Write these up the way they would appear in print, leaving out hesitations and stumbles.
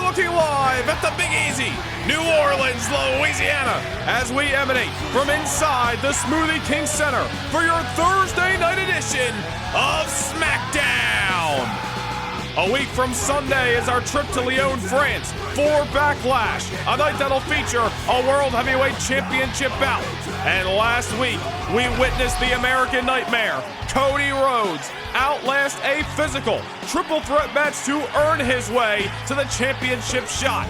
looking live at the Big Easy, New Orleans, Louisiana, as we emanate from inside the Smoothie King Center for your Thursday night edition of SmackDown. A week from Sunday is our trip to Lyon, France for Backlash, a night that'll feature a World Heavyweight Championship bout. And last week, we witnessed the American Nightmare, Cody Rhodes, outlast a physical triple threat match to earn his way to the championship shot.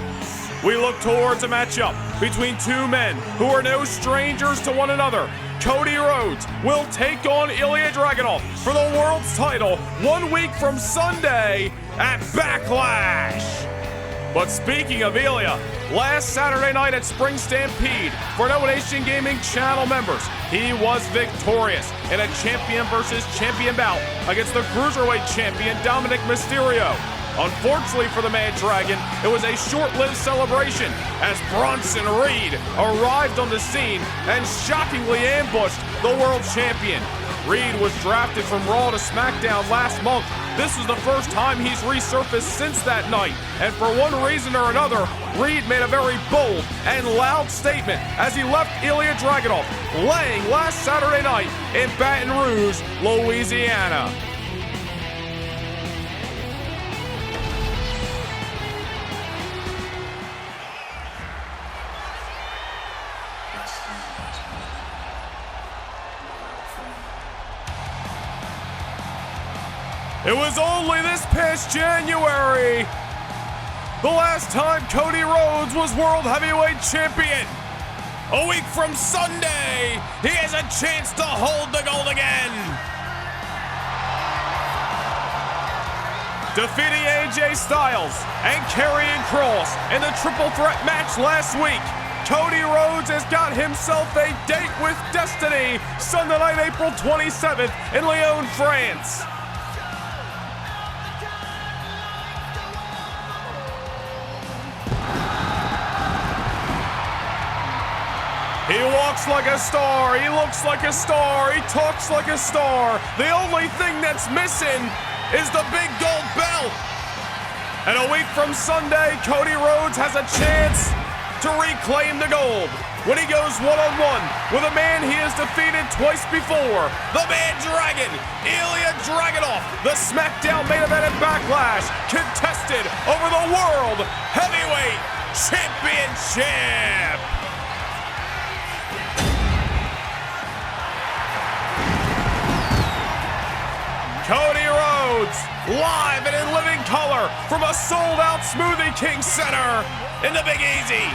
We look towards a matchup between two men who are no strangers to one another. Cody Rhodes will take on Ilia Dragunov for the world's title 1 week from Sunday at Backlash. But speaking of Ilia, last Saturday night at Spring Stampede for Domination Gaming channel members, he was victorious in a champion versus champion bout against the Cruiserweight Champion Dominik Mysterio. Unfortunately for the Mad Dragon, it was a short-lived celebration as Bronson Reed arrived on the scene and shockingly ambushed the world champion. Reed was drafted from Raw to SmackDown last month. This is the first time he's resurfaced since that night, and for one reason or another, Reed made a very bold and loud statement as he left Ilia Dragunov laying last Saturday night in Baton Rouge, Louisiana. It was only this past January, the last time Cody Rhodes was World Heavyweight Champion. A week from Sunday, he has a chance to hold the gold again. Defeating AJ Styles and Karrion Kross in the triple threat match last week, Cody Rhodes has got himself a date with destiny Sunday night, April 27th in Lyon, France. He walks like a star, he looks like a star, he talks like a star. The only thing that's missing is the big gold belt. And a week from Sunday, Cody Rhodes has a chance to reclaim the gold when he goes one-on-one with a man he has defeated twice before, the Mad Dragon, Ilia Dragunov. The SmackDown main event at Backlash contested over the World Heavyweight Championship. Cody Rhodes, live and in living color from a sold-out Smoothie King Center in the Big Easy.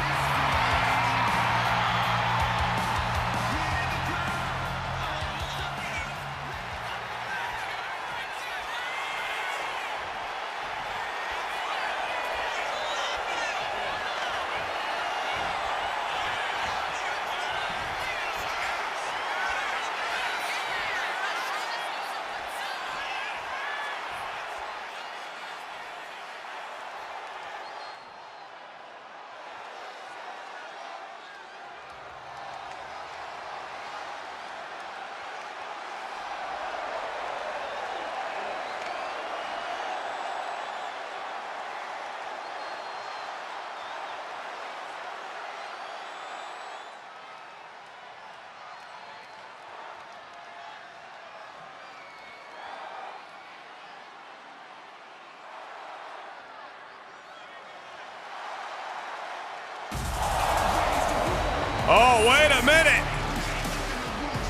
Oh, wait a minute.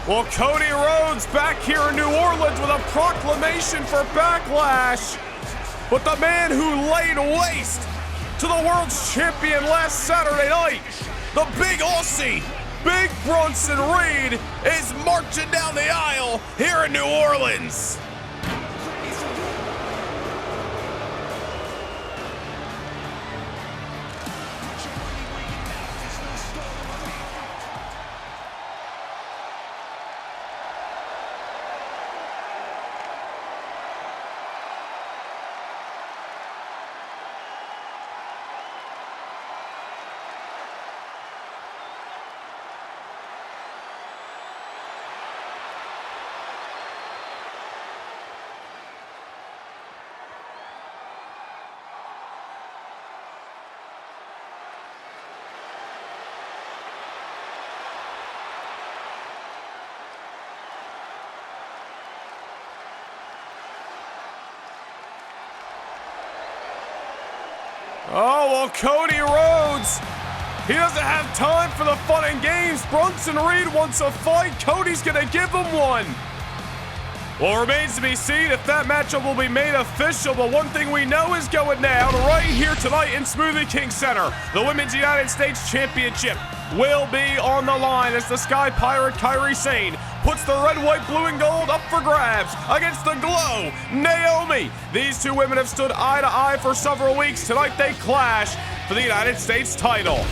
Well, Cody Rhodes back here in New Orleans with a proclamation for Backlash. But the man who laid waste to the world's champion last Saturday night, the big Aussie, Big Bronson Reed, is marching down the aisle here in New Orleans. Oh, well, Cody Rhodes, he doesn't have time for the fun and games. Bronson Reed wants a fight. Cody's gonna give him one. Well, it remains to be seen if that matchup will be made official, but one thing we know is going down right here tonight in Smoothie King Center. The Women's United States Championship will be on the line as the Sky Pirate Kairi Sane puts the red, white, blue, and gold up for grabs against the Glow Naomi. These two women have stood eye to eye for several weeks. Tonight they clash for the United States title.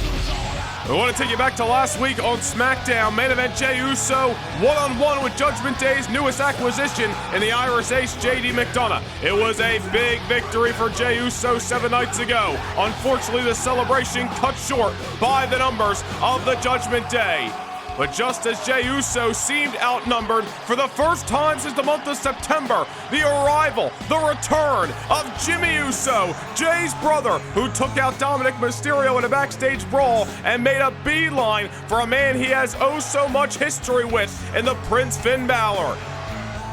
I want to take you back to last week on SmackDown. Main event Jey Uso one-on-one with Judgment Day's newest acquisition in the Irish Ace, JD McDonough. It was a big victory for Jey Uso 7 nights ago. Unfortunately, the celebration cut short by the numbers of the Judgment Day. But just as Jey Uso seemed outnumbered for the first time since the month of September, the arrival, the return of Jimmy Uso, Jey's brother, who took out Dominik Mysterio in a backstage brawl and made a beeline for a man he has oh so much history with in the Prince Finn Balor.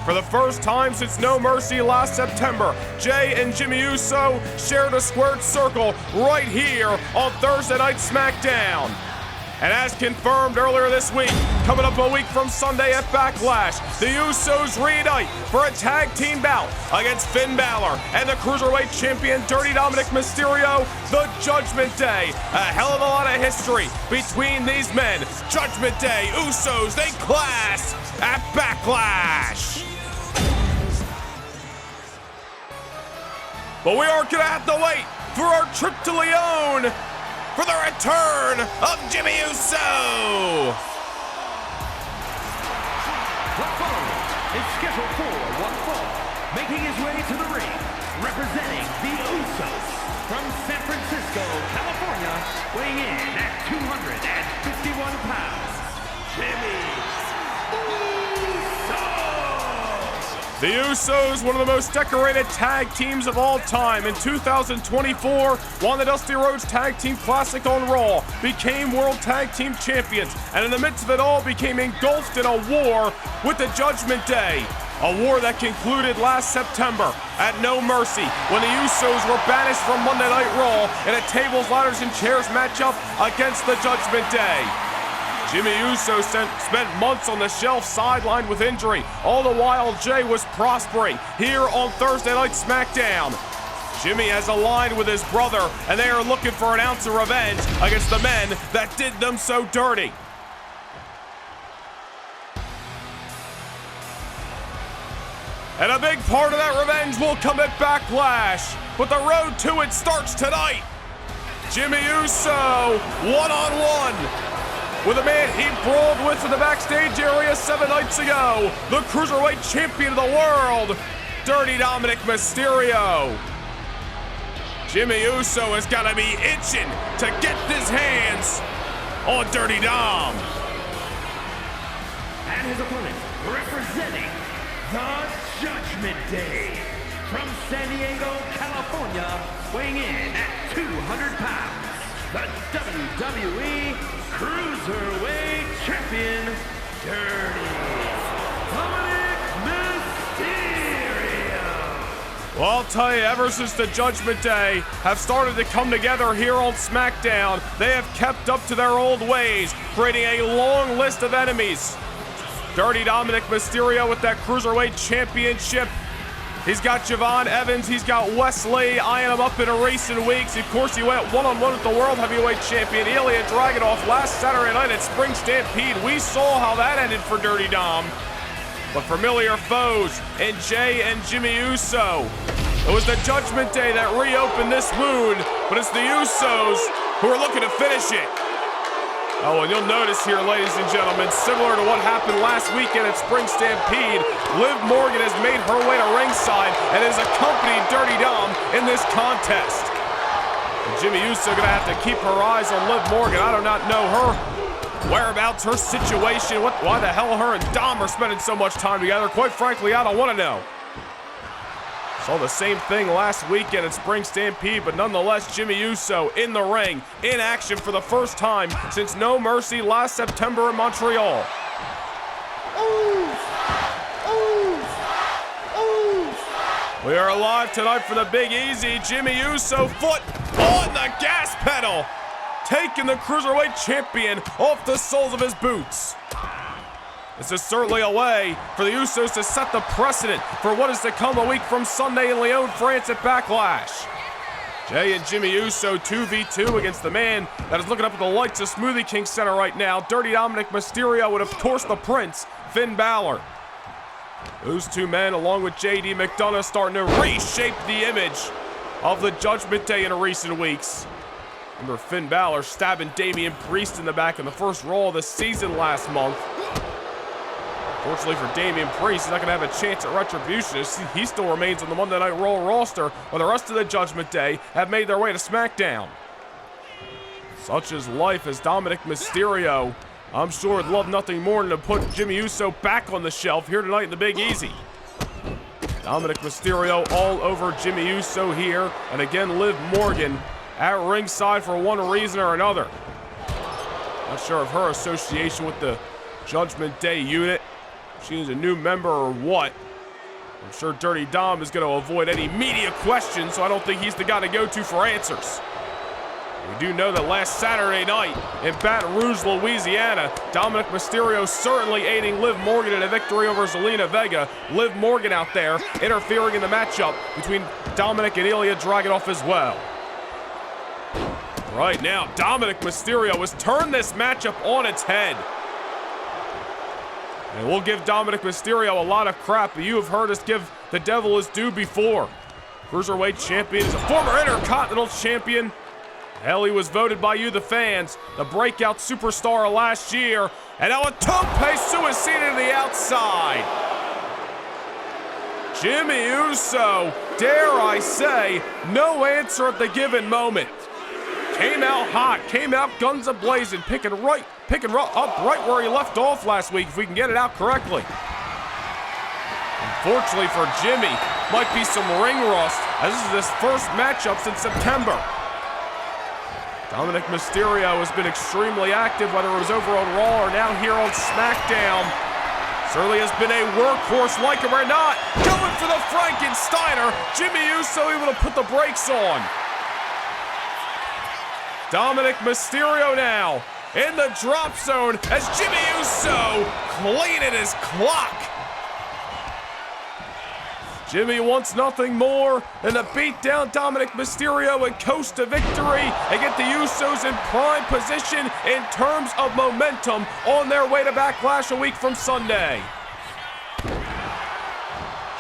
For the first time since No Mercy last September, Jey and Jimmy Uso shared a squared circle right here on Thursday Night SmackDown. And as confirmed earlier this week, coming up a week from Sunday at Backlash, the Usos reunite for a tag team bout against Finn Balor and the Cruiserweight Champion Dominik Mysterio, the Judgment Day. A hell of a lot of history between these men. Judgment Day, Usos, they clash at Backlash. But we are gonna have to wait for our trip to Lyon for the return of Jimmy Uso. The following is scheduled for one fall, making his way to the ring, representing the Usos from San Francisco, California, weighing in at 251 pounds, Jimmy Uso. The Usos, one of the most decorated tag teams of all time. In 2024, won the Dusty Rhodes Tag Team Classic on Raw, became World Tag Team Champions, and in the midst of it all became engulfed in a war with the Judgment Day. A war that concluded last September at No Mercy when the Usos were banished from Monday Night Raw in a tables, ladders, and chairs matchup against the Judgment Day. Jimmy Uso spent months on the shelf sidelined with injury, all the while Jey was prospering here on Thursday Night SmackDown. Jimmy has aligned with his brother, and they are looking for an ounce of revenge against the men that did them so dirty. And a big part of that revenge will come at Backlash, but the road to it starts tonight. Jimmy Uso, one-on-one with a man he brawled with in the backstage area 7 nights ago, the Cruiserweight Champion of the world, Dominik Mysterio. Jimmy Uso is gonna be itching to get his hands on Dirty Dom. And his opponent, representing the Judgment Day, from San Diego, California, weighing in at 200 pounds, the WWE Cruiserweight Champion, Dominik Mysterio. Well, I'll tell you, ever since the Judgment Day have started to come together here on SmackDown, they have kept up to their old ways, creating a long list of enemies. Dominik Mysterio with that Cruiserweight Championship. He's got Javon Evans, he's got Wesley eyeing him up in recent weeks. Of course, he went one-on-one with the World Heavyweight Champion Ilia Dragunov last Saturday night at Spring Stampede. We saw how that ended for Dirty Dom. But familiar foes in Jey and Jimmy Uso. It was the Judgment Day that reopened this wound, but it's the Usos who are looking to finish it. Oh, and you'll notice here, ladies and gentlemen, similar to what happened last weekend at Spring Stampede, Liv Morgan has made her way to ringside and has accompanied Dirty Dom in this contest. And Jimmy Uso gonna have to keep her eyes on Liv Morgan. I do not know her whereabouts, her situation, why the hell her and Dom are spending so much time together. Quite frankly, I don't want to know. Saw the same thing last weekend at Spring Stampede, but nonetheless, Jimmy Uso in the ring, in action for the first time since No Mercy last September in Montreal. We are live tonight for the Big Easy. Jimmy Uso, foot on the gas pedal, taking the Cruiserweight Champion off the soles of his boots. This is certainly a way for the Usos to set the precedent for what is to come a week from Sunday in Lyon, France at Backlash. Jay and Jimmy Uso 2v2 against the man that is looking up at the lights of Smoothie King Center right now. Dirty Dominik Mysterio and, of course, the Prince, Finn Balor. Those two men, along with JD McDonough, starting to reshape the image of the Judgment Day in recent weeks. Remember Finn Balor stabbing Damian Priest in the back in the first Raw of the season last month. Fortunately for Damian Priest, he's not going to have a chance at retribution. He still remains on the Monday Night Raw roster, while the rest of the Judgment Day have made their way to SmackDown. Such is life, as Dominik Mysterio, I'm sure, would love nothing more than to put Jimmy Uso back on the shelf here tonight in the Big Easy. Dominik Mysterio all over Jimmy Uso here, and again Liv Morgan at ringside for one reason or another. Not sure of her association with the Judgment Day unit. She's a new member or what. I'm sure Dirty Dom is going to avoid any media questions, so I don't think he's the guy to go to for answers. We do know that last Saturday night in Baton Rouge, Louisiana, Dominik Mysterio certainly aiding Liv Morgan in a victory over Zelina Vega. Liv Morgan out there interfering in the matchup between Dominik and Ilia Dragunov as well. Right now, Dominik Mysterio has turned this matchup on its head. And we'll give Dominik Mysterio a lot of crap, but you have heard us give the devil his due before. Cruiserweight Champion is a former Intercontinental Champion. Hell, he was voted by you, the fans, the breakout superstar last year. And now a tope suicida to the outside. Jimmy Uso, dare I say, no answer at the given moment. Came out hot, came out guns a-blazing, picking up right where he left off last week, if we can get it out correctly. Unfortunately for Jimmy, might be some ring rust, as this is his first matchup since September. Dominik Mysterio has been extremely active, whether it was over on Raw or now here on SmackDown. Certainly has been a workhorse, like him or not. Going for the Frankensteiner. Jimmy Uso able to put the brakes on. Dominik Mysterio now in the drop zone as Jimmy Uso cleaning his clock. Jimmy wants nothing more than to beat down Dominik Mysterio and coast to victory and get the Usos in prime position in terms of momentum on their way to Backlash a week from Sunday.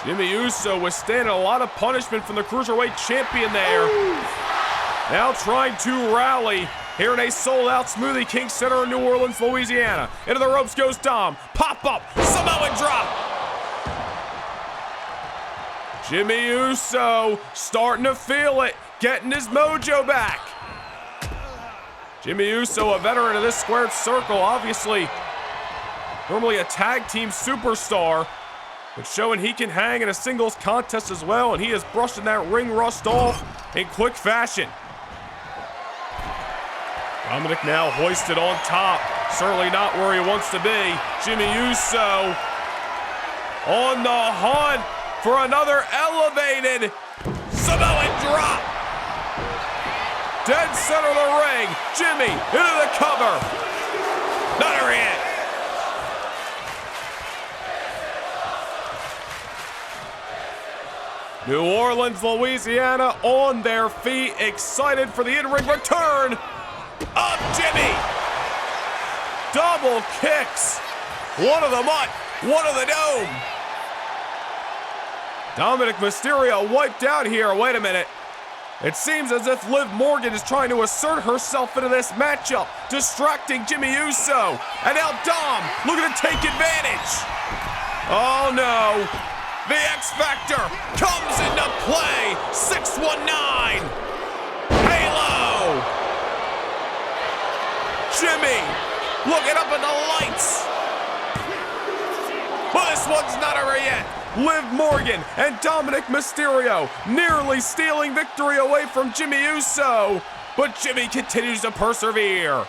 Jimmy Uso withstanding a lot of punishment from the Cruiserweight Champion there. Now trying to rally here in a sold-out Smoothie King Center in New Orleans, Louisiana. Into the ropes goes Dom. Pop up, Samoan drop. Jimmy Uso starting to feel it, getting his mojo back. Jimmy Uso, a veteran of this squared circle, obviously normally a tag team superstar, but showing he can hang in a singles contest as well, and he is brushing that ring rust off in quick fashion. Dominik now hoisted on top. Certainly not where he wants to be. Jimmy Uso on the hunt for another elevated Samoan drop. Dead center of the ring. Jimmy into the cover. Not her yet. New Orleans, Louisiana on their feet, excited for the in-ring return of Jimmy. Double kicks. One of the mutt, one of the dome. Dominik Mysterio wiped out here. Wait a minute. It seems as if Liv Morgan is trying to assert herself into this matchup, distracting Jimmy Uso. And now Dom looking to take advantage. Oh no. The X Factor comes into play. 619. Halo. Jimmy looking up at the lights. But this one's not over yet. Liv Morgan and Dominik Mysterio nearly stealing victory away from Jimmy Uso. But Jimmy continues to persevere.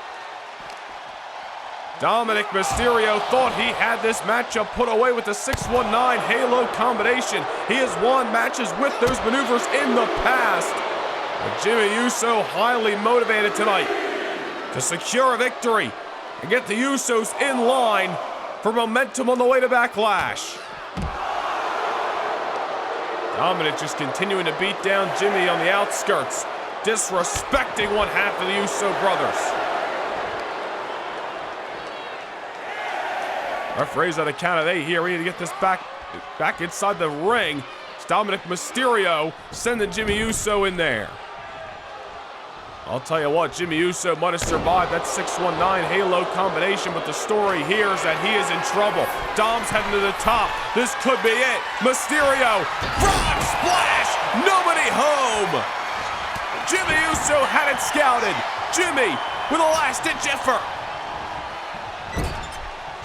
Dominik Mysterio thought he had this matchup put away with the 619 Halo combination. He has won matches with those maneuvers in the past. But Jimmy Uso highly motivated tonight to secure a victory and get the Usos in line for momentum on the way to Backlash. Dominik just continuing to beat down Jimmy on the outskirts, disrespecting one half of the Uso brothers. Referee's at a count of 8 here. We need to get this back inside the ring. It's Dominik Mysterio sending Jimmy Uso in there. I'll tell you what, Jimmy Uso might have survived that 619 Halo combination, but the story here is that he is in trouble. Dom's heading to the top. This could be it. Mysterio, frog splash, nobody home. Jimmy Uso had it scouted. Jimmy with a last-ditch effort.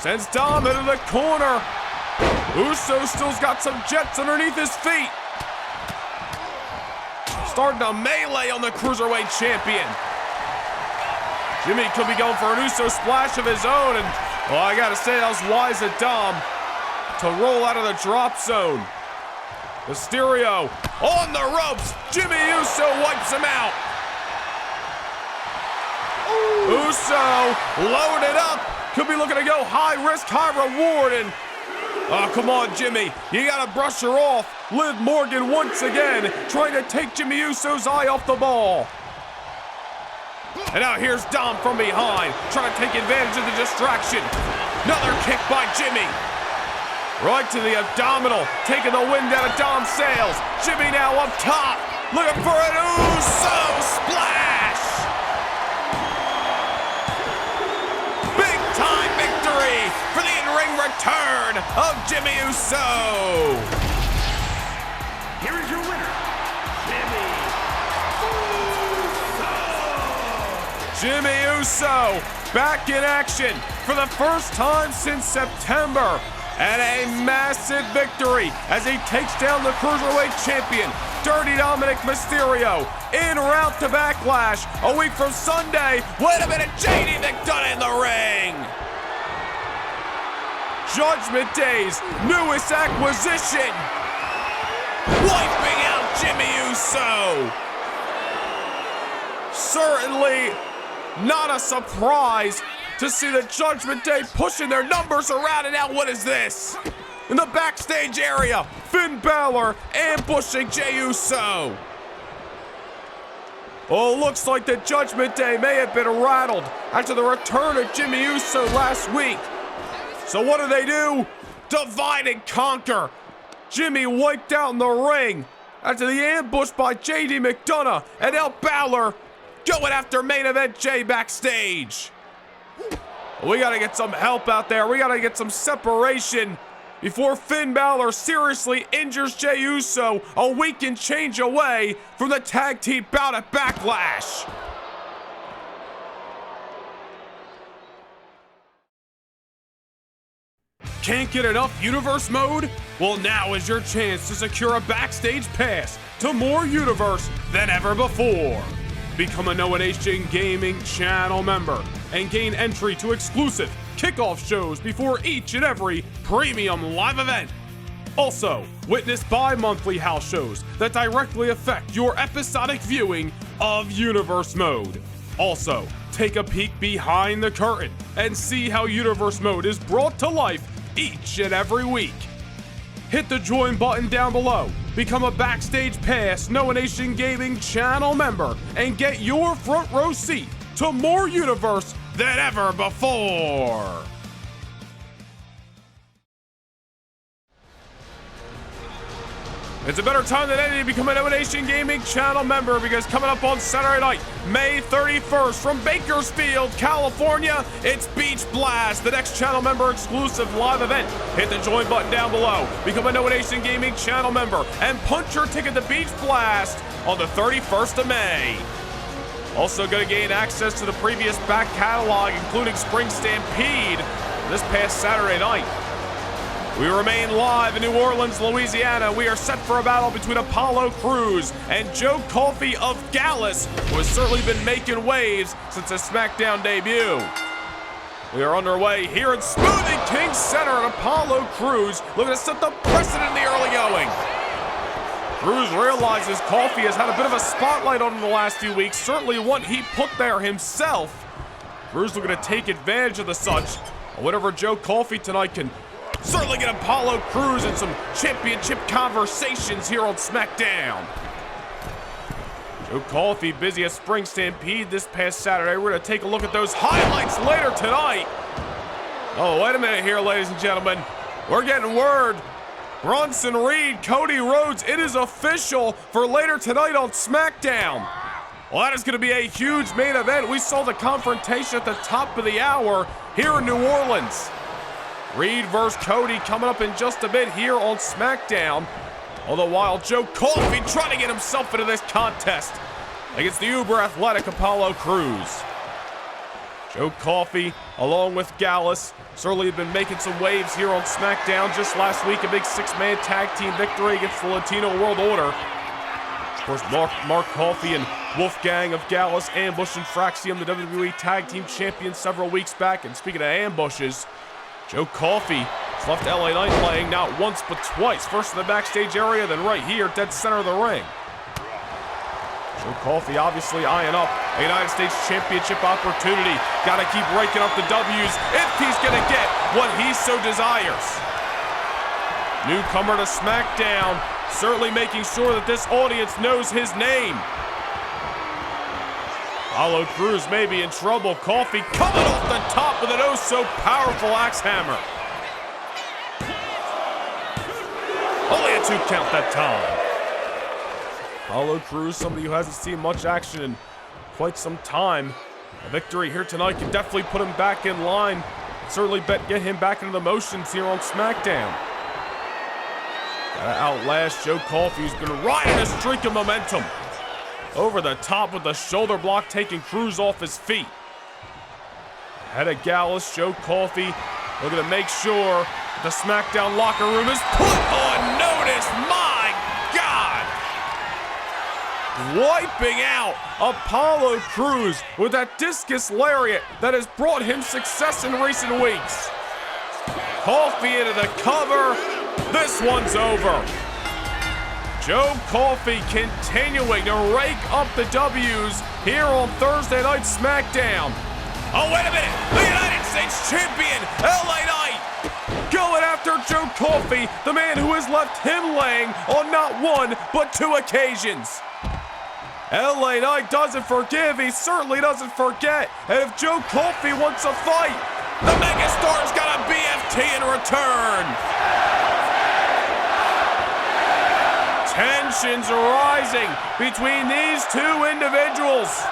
Sends Dom into the corner. Uso still's got some jets underneath his feet. Starting to melee on the Cruiserweight Champion. Jimmy could be going for an Uso splash of his own, and well, I gotta say that was wise of Dom to roll out of the drop zone. Mysterio on the ropes. Jimmy Uso wipes him out. Uso loaded up. Could be looking to go high risk, high reward, and oh, come on, Jimmy. You gotta brush her off. Liv Morgan once again trying to take Jimmy Uso's eye off the ball. And now here's Dom from behind, trying to take advantage of the distraction. Another kick by Jimmy. Right to the abdominal, taking the wind out of Dom's sails. Jimmy now up top, looking for an Uso splash. Big time victory for the in-ring return of Jimmy Uso. Here is your winner, Jimmy Uso. Jimmy Uso back in action for the first time since September. And a massive victory as he takes down the Cruiserweight Champion, Dirty Dominik Mysterio, en route to Backlash a week from Sunday. Wait a minute, JD McDonough in the ring. Judgment Day's newest acquisition, wiping out Jimmy Uso. Certainly not a surprise to see the Judgment Day pushing their numbers around, and now what is this? In the backstage area, Finn Balor ambushing Jey Uso. Oh, looks like the Judgment Day may have been rattled after the return of Jimmy Uso last week. So what do? Divide and conquer. Jimmy wiped out in the ring after the ambush by JD McDonough, and now Balor going after main event Jay backstage. We gotta get some help out there. We gotta get some separation before Finn Balor seriously injures Jey Uso a week and change away from the tag team bout at Backlash. Can't get enough Universe mode? Well, now is your chance to secure a backstage pass to more Universe than ever before. Become a Noah Nation Gaming channel member and gain entry to exclusive kickoff shows before each and every premium live event. Also, witness bi-monthly house shows that directly affect your episodic viewing of Universe Mode. Also, take a peek behind the curtain and see how Universe Mode is brought to life each and every week. Hit the join button down below, become a Backstage Pass Noah Nation Gaming channel member, and get your front row seat to more Universe than ever before. It's a better time than any to become a Noah Nation Gaming channel member, because coming up on Saturday night, May 31st, from Bakersfield, California, it's Beach Blast, the next channel member exclusive live event. Hit the join button down below, become a Noah Nation Gaming channel member, and punch your ticket to Beach Blast on the 31st of May. Also going to gain access to the previous back catalog, including Spring Stampede, this past Saturday night. We remain live in New Orleans, Louisiana. We are set for a battle between Apollo Crews and Joe Coffey of Gallus, who has certainly been making waves since his SmackDown debut. We are underway here at Smoothie King Center at Apollo Crews, looking to set the precedent in the early going. Crews realizes Coffey has had a bit of a spotlight on him the last few weeks, certainly one he put there himself. Crews looking to take advantage of the such. Whatever Joe Coffey tonight can certainly get Apollo Crews in some championship conversations here on SmackDown. Joe Coffey busy at Spring Stampede this past Saturday. We're going to take a look at those highlights later tonight. Oh, wait a minute here, ladies and gentlemen. We're getting word. Bronson Reed, Cody Rhodes, it is official for later tonight on SmackDown. Well, that is going to be a huge main event. We saw the confrontation at the top of the hour here in New Orleans. Reed versus Cody coming up in just a bit here on SmackDown. All the while, Joe Coffey trying to get himself into this contest against the uber athletic Apollo Crews. Joe Coffey, along with Gallus, certainly have been making some waves here on SmackDown. Just last week, a big six-man tag team victory against the Latino World Order. Of course, Mark Coffey and Wolfgang of Gallus ambushing Fraxium, the WWE Tag Team Champion, several weeks back. And speaking of ambushes, Joe Coffey has left LA Knight playing not once but twice. First in the backstage area, then right here, dead center of the ring. Joe Coffey obviously eyeing up a United States Championship opportunity. Got to keep raking up the W's if he's going to get what he so desires. Newcomer to SmackDown, certainly making sure that this audience knows his name. Apollo Crews may be in trouble. Coffey coming off the top with an oh-so-powerful axe hammer. Only a 2 count that time. Apollo Crews, somebody who hasn't seen much action in quite some time. A victory here tonight can definitely put him back in line. Certainly get him back into the motions here on SmackDown. Gotta outlast Joe Coffey, who's been riding a streak of momentum. Over the top with the shoulder block, taking Crews off his feet. Ahead of Gallus, Joe Coffey looking to make sure the SmackDown locker room is put on notice. My God! Wiping out Apollo Crews with that discus lariat that has brought him success in recent weeks. Coffey into the cover. This one's over. Joe Coffey continuing to rake up the W's here on Thursday Night SmackDown. Oh, wait a minute. The United States Champion, LA Knight, going after Joe Coffey, the man who has left him laying on not one, but 2 occasions. LA Knight doesn't forgive. He certainly doesn't forget. And if Joe Coffey wants a fight, the megastar's got a BFT in return. Tensions rising between these 2 individuals.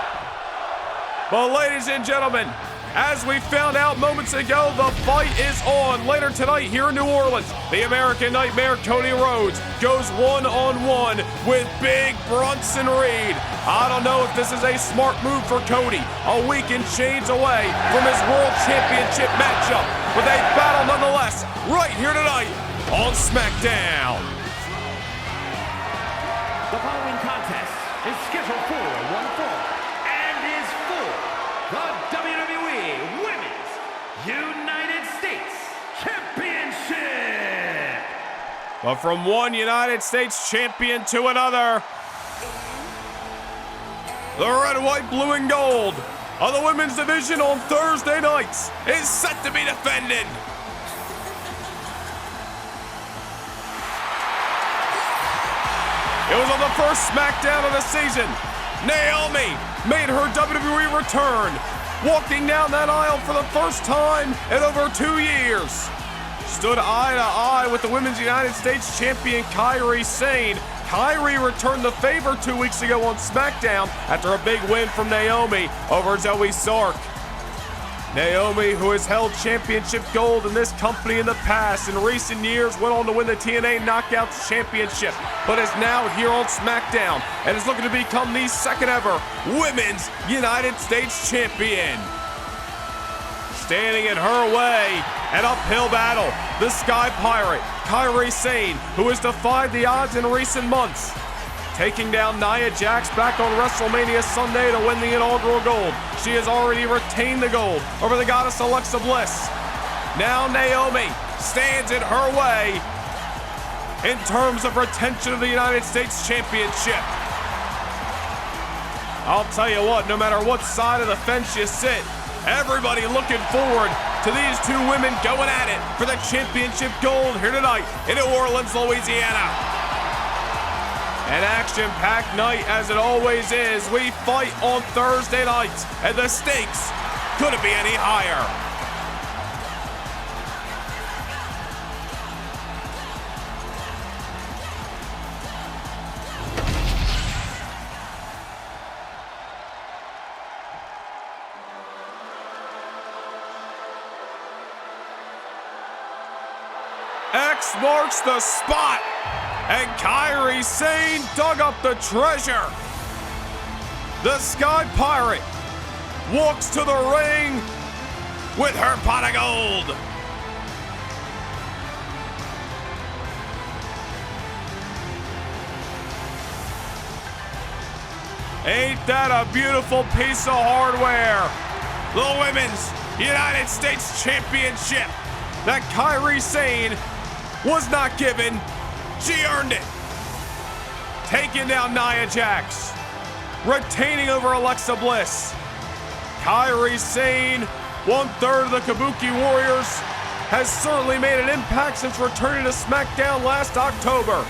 But ladies and gentlemen, as we found out moments ago, the fight is on. Later tonight here in New Orleans, the American Nightmare Cody Rhodes goes one-on-one with big Bronson Reed. I don't know if this is a smart move for Cody, a week and change away from his World Championship matchup, with a battle nonetheless right here tonight on SmackDown. The following contest is scheduled for one fall and is for the WWE Women's United States Championship. But from one United States champion to another, the red, white, blue, and gold of the women's division on Thursday nights is set to be defended. It was on the first SmackDown of the season. Naomi made her WWE return, walking down that aisle for the first time in over 2 years. Stood eye to eye with the Women's United States Champion Kairi Sane. Kairi returned the favor 2 weeks ago on SmackDown after a big win from Naomi over Zoe Stark. Naomi, who has held championship gold in this company in the past, in recent years went on to win the TNA Knockouts Championship, but is now here on SmackDown and is looking to become the second ever Women's United States Champion. Standing in her way, an uphill battle, the Sky Pirate, Kairi Sane, who has defied the odds in recent months. taking down Nia Jax back on WrestleMania Sunday to win the inaugural gold. She has already retained the gold over the goddess Alexa Bliss. Now Naomi stands in her way in terms of retention of the United States Championship. I'll tell you what, no matter what side of the fence you sit, everybody looking forward to these two women going at it for the championship gold here tonight in New Orleans, Louisiana. An action-packed night as it always is. We fight on Thursday nights, and the stakes couldn't be any higher. X marks the spot, and Kairi Sane dug up the treasure. The Sky Pirate walks to the ring with her pot of gold. Ain't that a beautiful piece of hardware? The Women's United States Championship that Kairi Sane was not given. She earned it. Taking down Nia Jax. Retaining over Alexa Bliss. Kairi Sane, 1/3 of the Kabuki Warriors, has certainly made an impact since returning to SmackDown last October.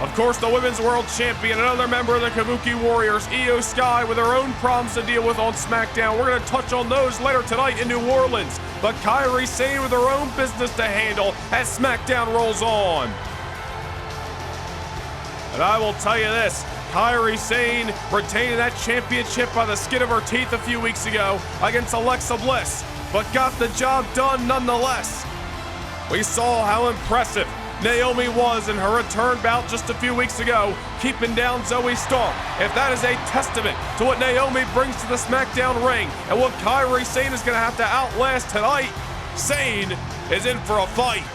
Of course, the Women's World Champion, another member of the Kabuki Warriors, Iyo Sky, with her own problems to deal with on SmackDown. We're going to touch on those later tonight in New Orleans. But Kairi Sane with her own business to handle as SmackDown rolls on. And I will tell you this, Kairi Sane retaining that championship by the skin of her teeth a few weeks ago against Alexa Bliss, but got the job done nonetheless. We saw how impressive Naomi was in her return bout just a few weeks ago, keeping down Zoe Stark. If that is a testament to what Naomi brings to the SmackDown ring and what Kairi Sane is going to have to outlast tonight, Sane is in for a fight.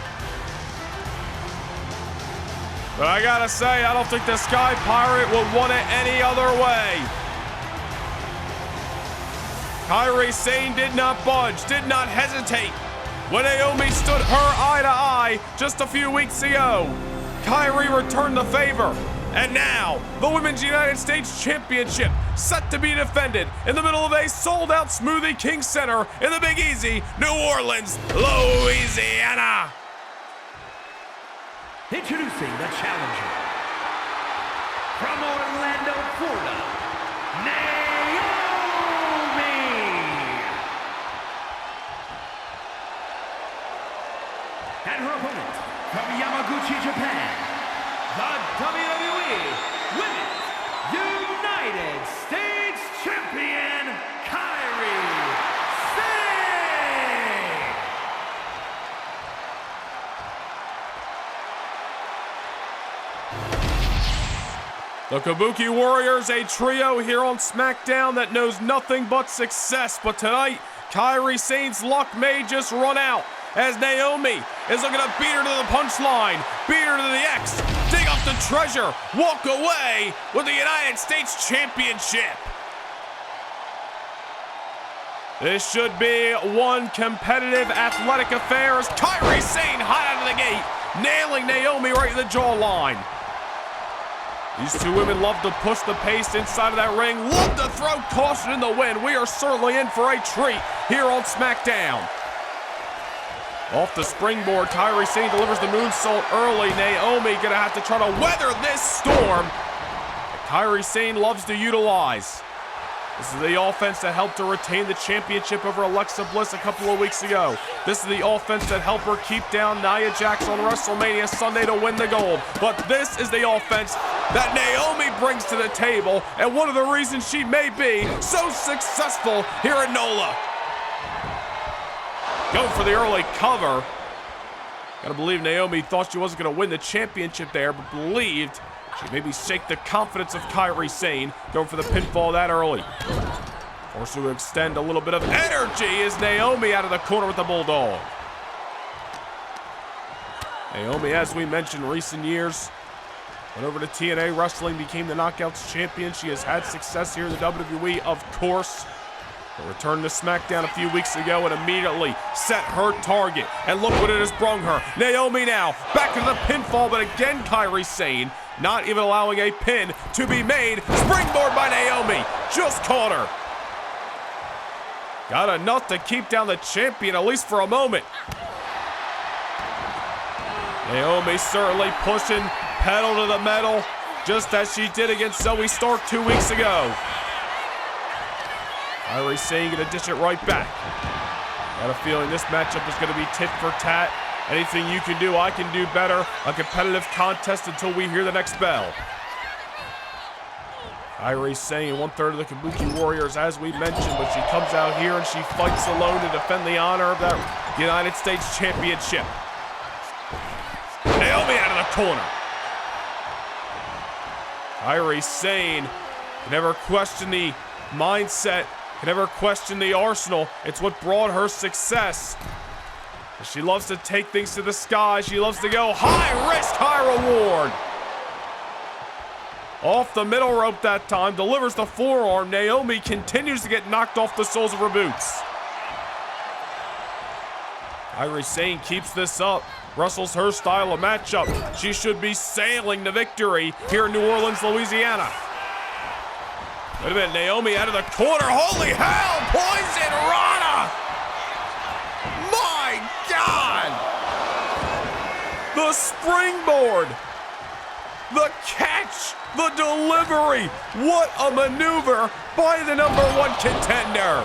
But I gotta say, I don't think the Sky Pirate would want it any other way. Kairi Sane did not budge, did not hesitate when Naomi stood her eye to eye just a few weeks ago. Kairi returned the favor, and now the Women's United States Championship set to be defended in the middle of a sold-out Smoothie King Center in the Big Easy, New Orleans, Louisiana. Introducing the challenger from Orlando, Florida, Naomi. And her opponent from Yamaguchi, Japan, the WWE Women's United States Champion, Kairi Sane. The Kabuki Warriors, a trio here on SmackDown that knows nothing but success. But tonight, Kairi Sane's luck may just run out, as Naomi is looking to beat her to the punchline, beat her to the X, dig up the treasure, walk away with the United States Championship. This should be one competitive athletic affair as Kairi Sane hot out of the gate, nailing Naomi right in the jawline. These two women love to push the pace inside of that ring, love to throw caution in the wind. We are certainly in for a treat here on SmackDown. Off the springboard, Kairi Sane delivers the moonsault early. Naomi gonna have to try to weather this storm that Kairi Sane loves to utilize. This is the offense that helped her retain the championship over Alexa Bliss a couple of weeks ago. This is the offense that helped her keep down Nia Jax on WrestleMania Sunday to win the gold. But this is the offense that Naomi brings to the table, and one of the reasons she may be so successful here at NOLA. Go for the early cover. Gotta believe Naomi thought she wasn't gonna win the championship there, but believed she maybe shake the confidence of Kairi Sane, going for the pinfall that early. Forced to extend a little bit of energy as Naomi out of the corner with the Bulldog. Naomi, as we mentioned, in recent years, went over to TNA Wrestling, became the Knockouts champion. She has had success here in the WWE, of course. But returned to SmackDown a few weeks ago and immediately set her target. And look what it has brung her. Naomi now back into the pinfall, but again Kairi Sane not even allowing a pin to be made. Springboard by Naomi. Just caught her. Got enough to keep down the champion, at least for a moment. Naomi certainly pushing pedal to the metal, just as she did against Zoe Stark 2 weeks ago. Kairi Sane gonna dish it right back. Got a feeling this matchup is gonna be tit for tat. Anything you can do, I can do better. A competitive contest until we hear the next bell. Kairi Sane, 1/3 of the Kabuki Warriors, as we mentioned, but she comes out here and she fights alone to defend the honor of that United States Championship. Naomi out of the corner. Kairi Sane can never question the mindset, can never question the arsenal. It's what brought her success. She loves to take things to the sky. She loves to go high risk, high reward. Off the middle rope that time, delivers the forearm. Naomi continues to get knocked off the soles of her boots. Kairi Sane keeps this up, wrestles her style of matchup. She should be sailing to victory here in New Orleans, Louisiana. Wait a minute, Naomi out of the corner. Holy hell, Poison Rana! My God! The springboard, the catch, the delivery. What a maneuver by the #1 contender.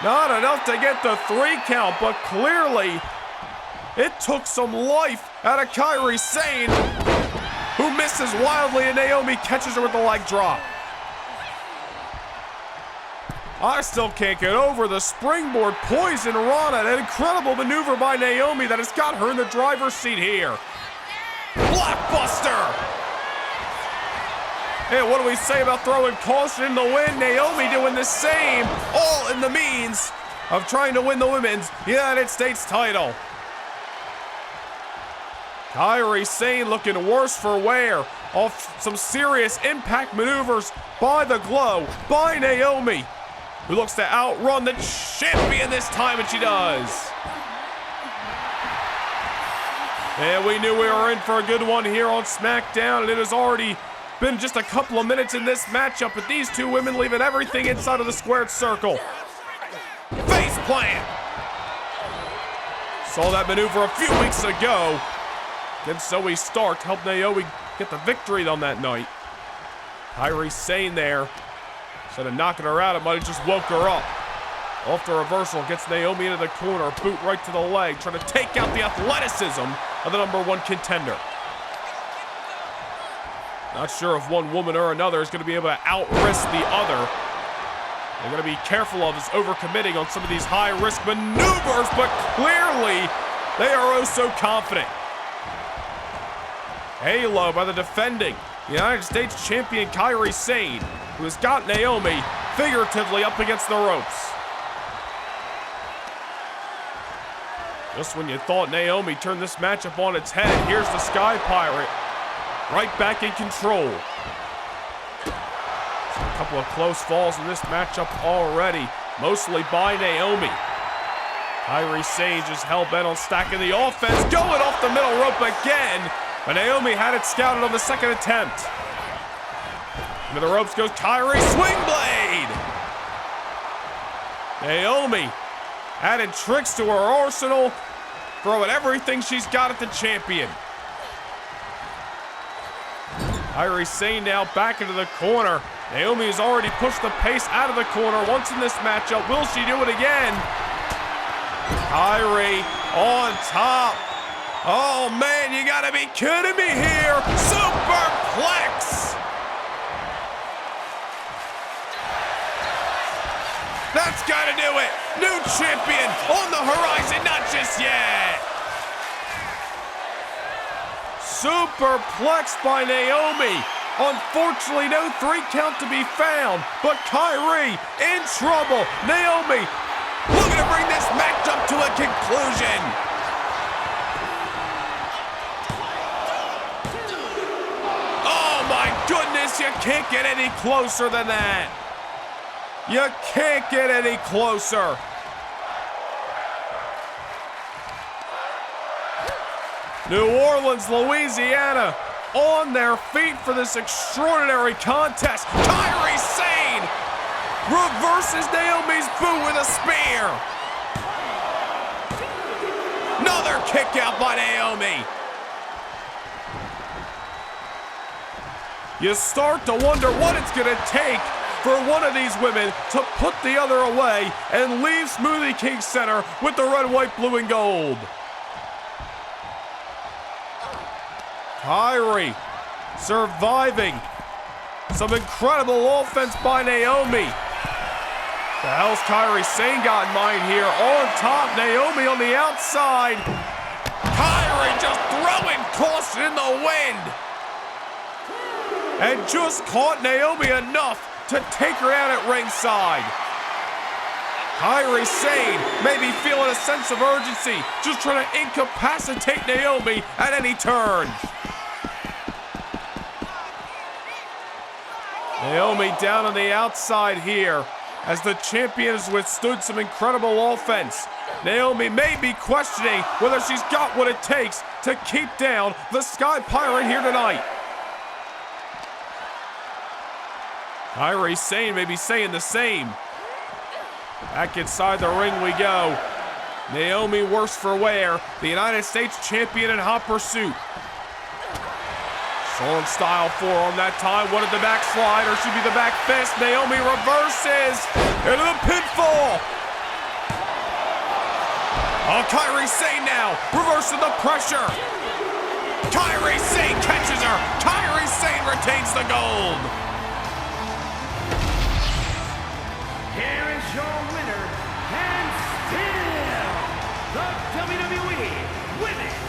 Not enough to get the 3 count, but clearly it took some life out of Kairi Sane, who misses wildly, and Naomi catches her with the leg drop. I still can't get over the springboard Poison Rana, an incredible maneuver by Naomi that has got her in the driver's seat here. Blockbuster! Hey, what do we say about throwing caution in the wind? Naomi doing the same, all in the means of trying to win the Women's United States title. Kairi Sane looking worse for wear off some serious impact maneuvers by the Glow, by Naomi, who looks to outrun the champion this time, and she does. And we knew we were in for a good one here on SmackDown, and it has already been just a couple of minutes in this matchup, but these two women leaving everything inside of the squared circle. Face plant. Saw that maneuver a few weeks ago against Zoe Stark to help Naomi get the victory on that night. Kairi Sane there. Instead of knocking her out, it might have just woke her up. Off the reversal, gets Naomi into the corner, boot right to the leg, trying to take out the athleticism of the #1 contender. Not sure if one woman or another is going to be able to out-risk the other. They're going to be careful of is overcommitting on some of these high-risk maneuvers, but clearly they are oh so confident. Halo by the defending United States champion Kairi Sane, who has got Naomi figuratively up against the ropes. Just when you thought Naomi turned this matchup on its head, here's the Sky Pirate right back in control. A couple of close falls in this matchup already, mostly by Naomi. Kairi Sane just hell-bent on stacking the offense, going off the middle rope again, but Naomi had it scouted on the second attempt. Into the ropes goes Kairi, swing blade! Naomi added tricks to her arsenal, throwing everything she's got at the champion. Kairi Sane now back into the corner. Naomi has already pushed the pace out of the corner once in this matchup. Will she do it again? Kairi on top. Oh man, you gotta be kidding me here. Superplex. That's gotta do it. New champion on the horizon, not just yet. Superplex by Naomi. Unfortunately, no 3 count to be found, but Kairi in trouble. Naomi looking to bring this matchup to a conclusion. this. You can't get any closer than that. You can't get any closer. New Orleans, Louisiana, on their feet for this extraordinary contest. Kairi Sane reverses Naomi's boot with a spear. Another kick out by Naomi. You start to wonder what it's going to take for one of these women to put the other away and leave Smoothie King Center with the red, white, blue, and gold. Kairi surviving. Some incredible offense by Naomi. The hell's Kairi Sane got in mind here? On top, Naomi on the outside. Kairi just throwing caution in the wind. And just caught Naomi enough to take her out at ringside. Kairi Sane may be feeling a sense of urgency, just trying to incapacitate Naomi at any turn. Naomi down on the outside here as the champion has withstood some incredible offense. Naomi may be questioning whether she's got what it takes to keep down the Sky Pirate here tonight. Kairi Sane may be saying the same. Back inside the ring we go. Naomi worse for wear, the United States champion in hot pursuit. Strong style 4 on that time. Wanted the backslide, or should be the back fist. Naomi reverses into the pinfall. Oh, Kairi Sane now reversing the pressure. Kairi Sane catches her. Kairi Sane retains the gold. Here is your winner, and still the WWE Women's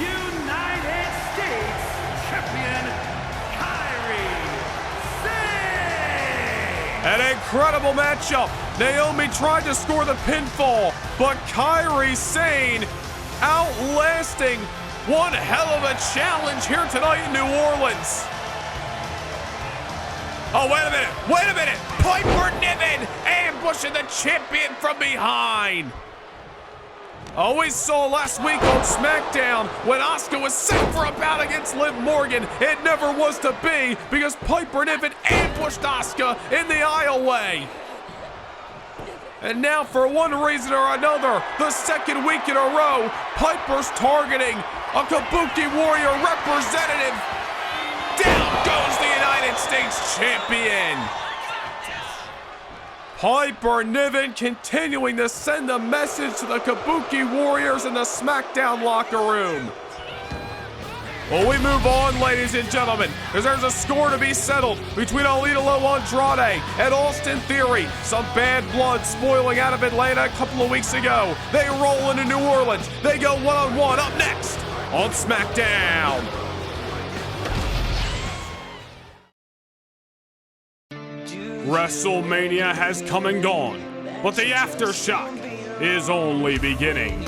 United States Champion, Kairi Sane. An incredible matchup. Naomi tried to score the pinfall, but Kairi Sane outlasting one hell of a challenge here tonight in New Orleans. Oh, wait a minute. Piper Niven ambushing the champion from behind. Oh, we saw last week on SmackDown when Asuka was set for a bout against Liv Morgan. It never was to be because Piper Niven ambushed Asuka in the aisleway. And now, for one reason or another, the second week in a row, Piper's targeting a Kabuki Warrior representative. Down goes the United States champion. Piper Niven continuing to send a message to the Kabuki Warriors in the SmackDown locker room. Well, we move on, ladies and gentlemen, because there's a score to be settled between Andrade and Austin Theory. Some bad blood spoiling out of Atlanta a couple of weeks ago. They roll into New Orleans. They go one-on-one up next on SmackDown. WrestleMania has come and gone, but the aftershock is only beginning.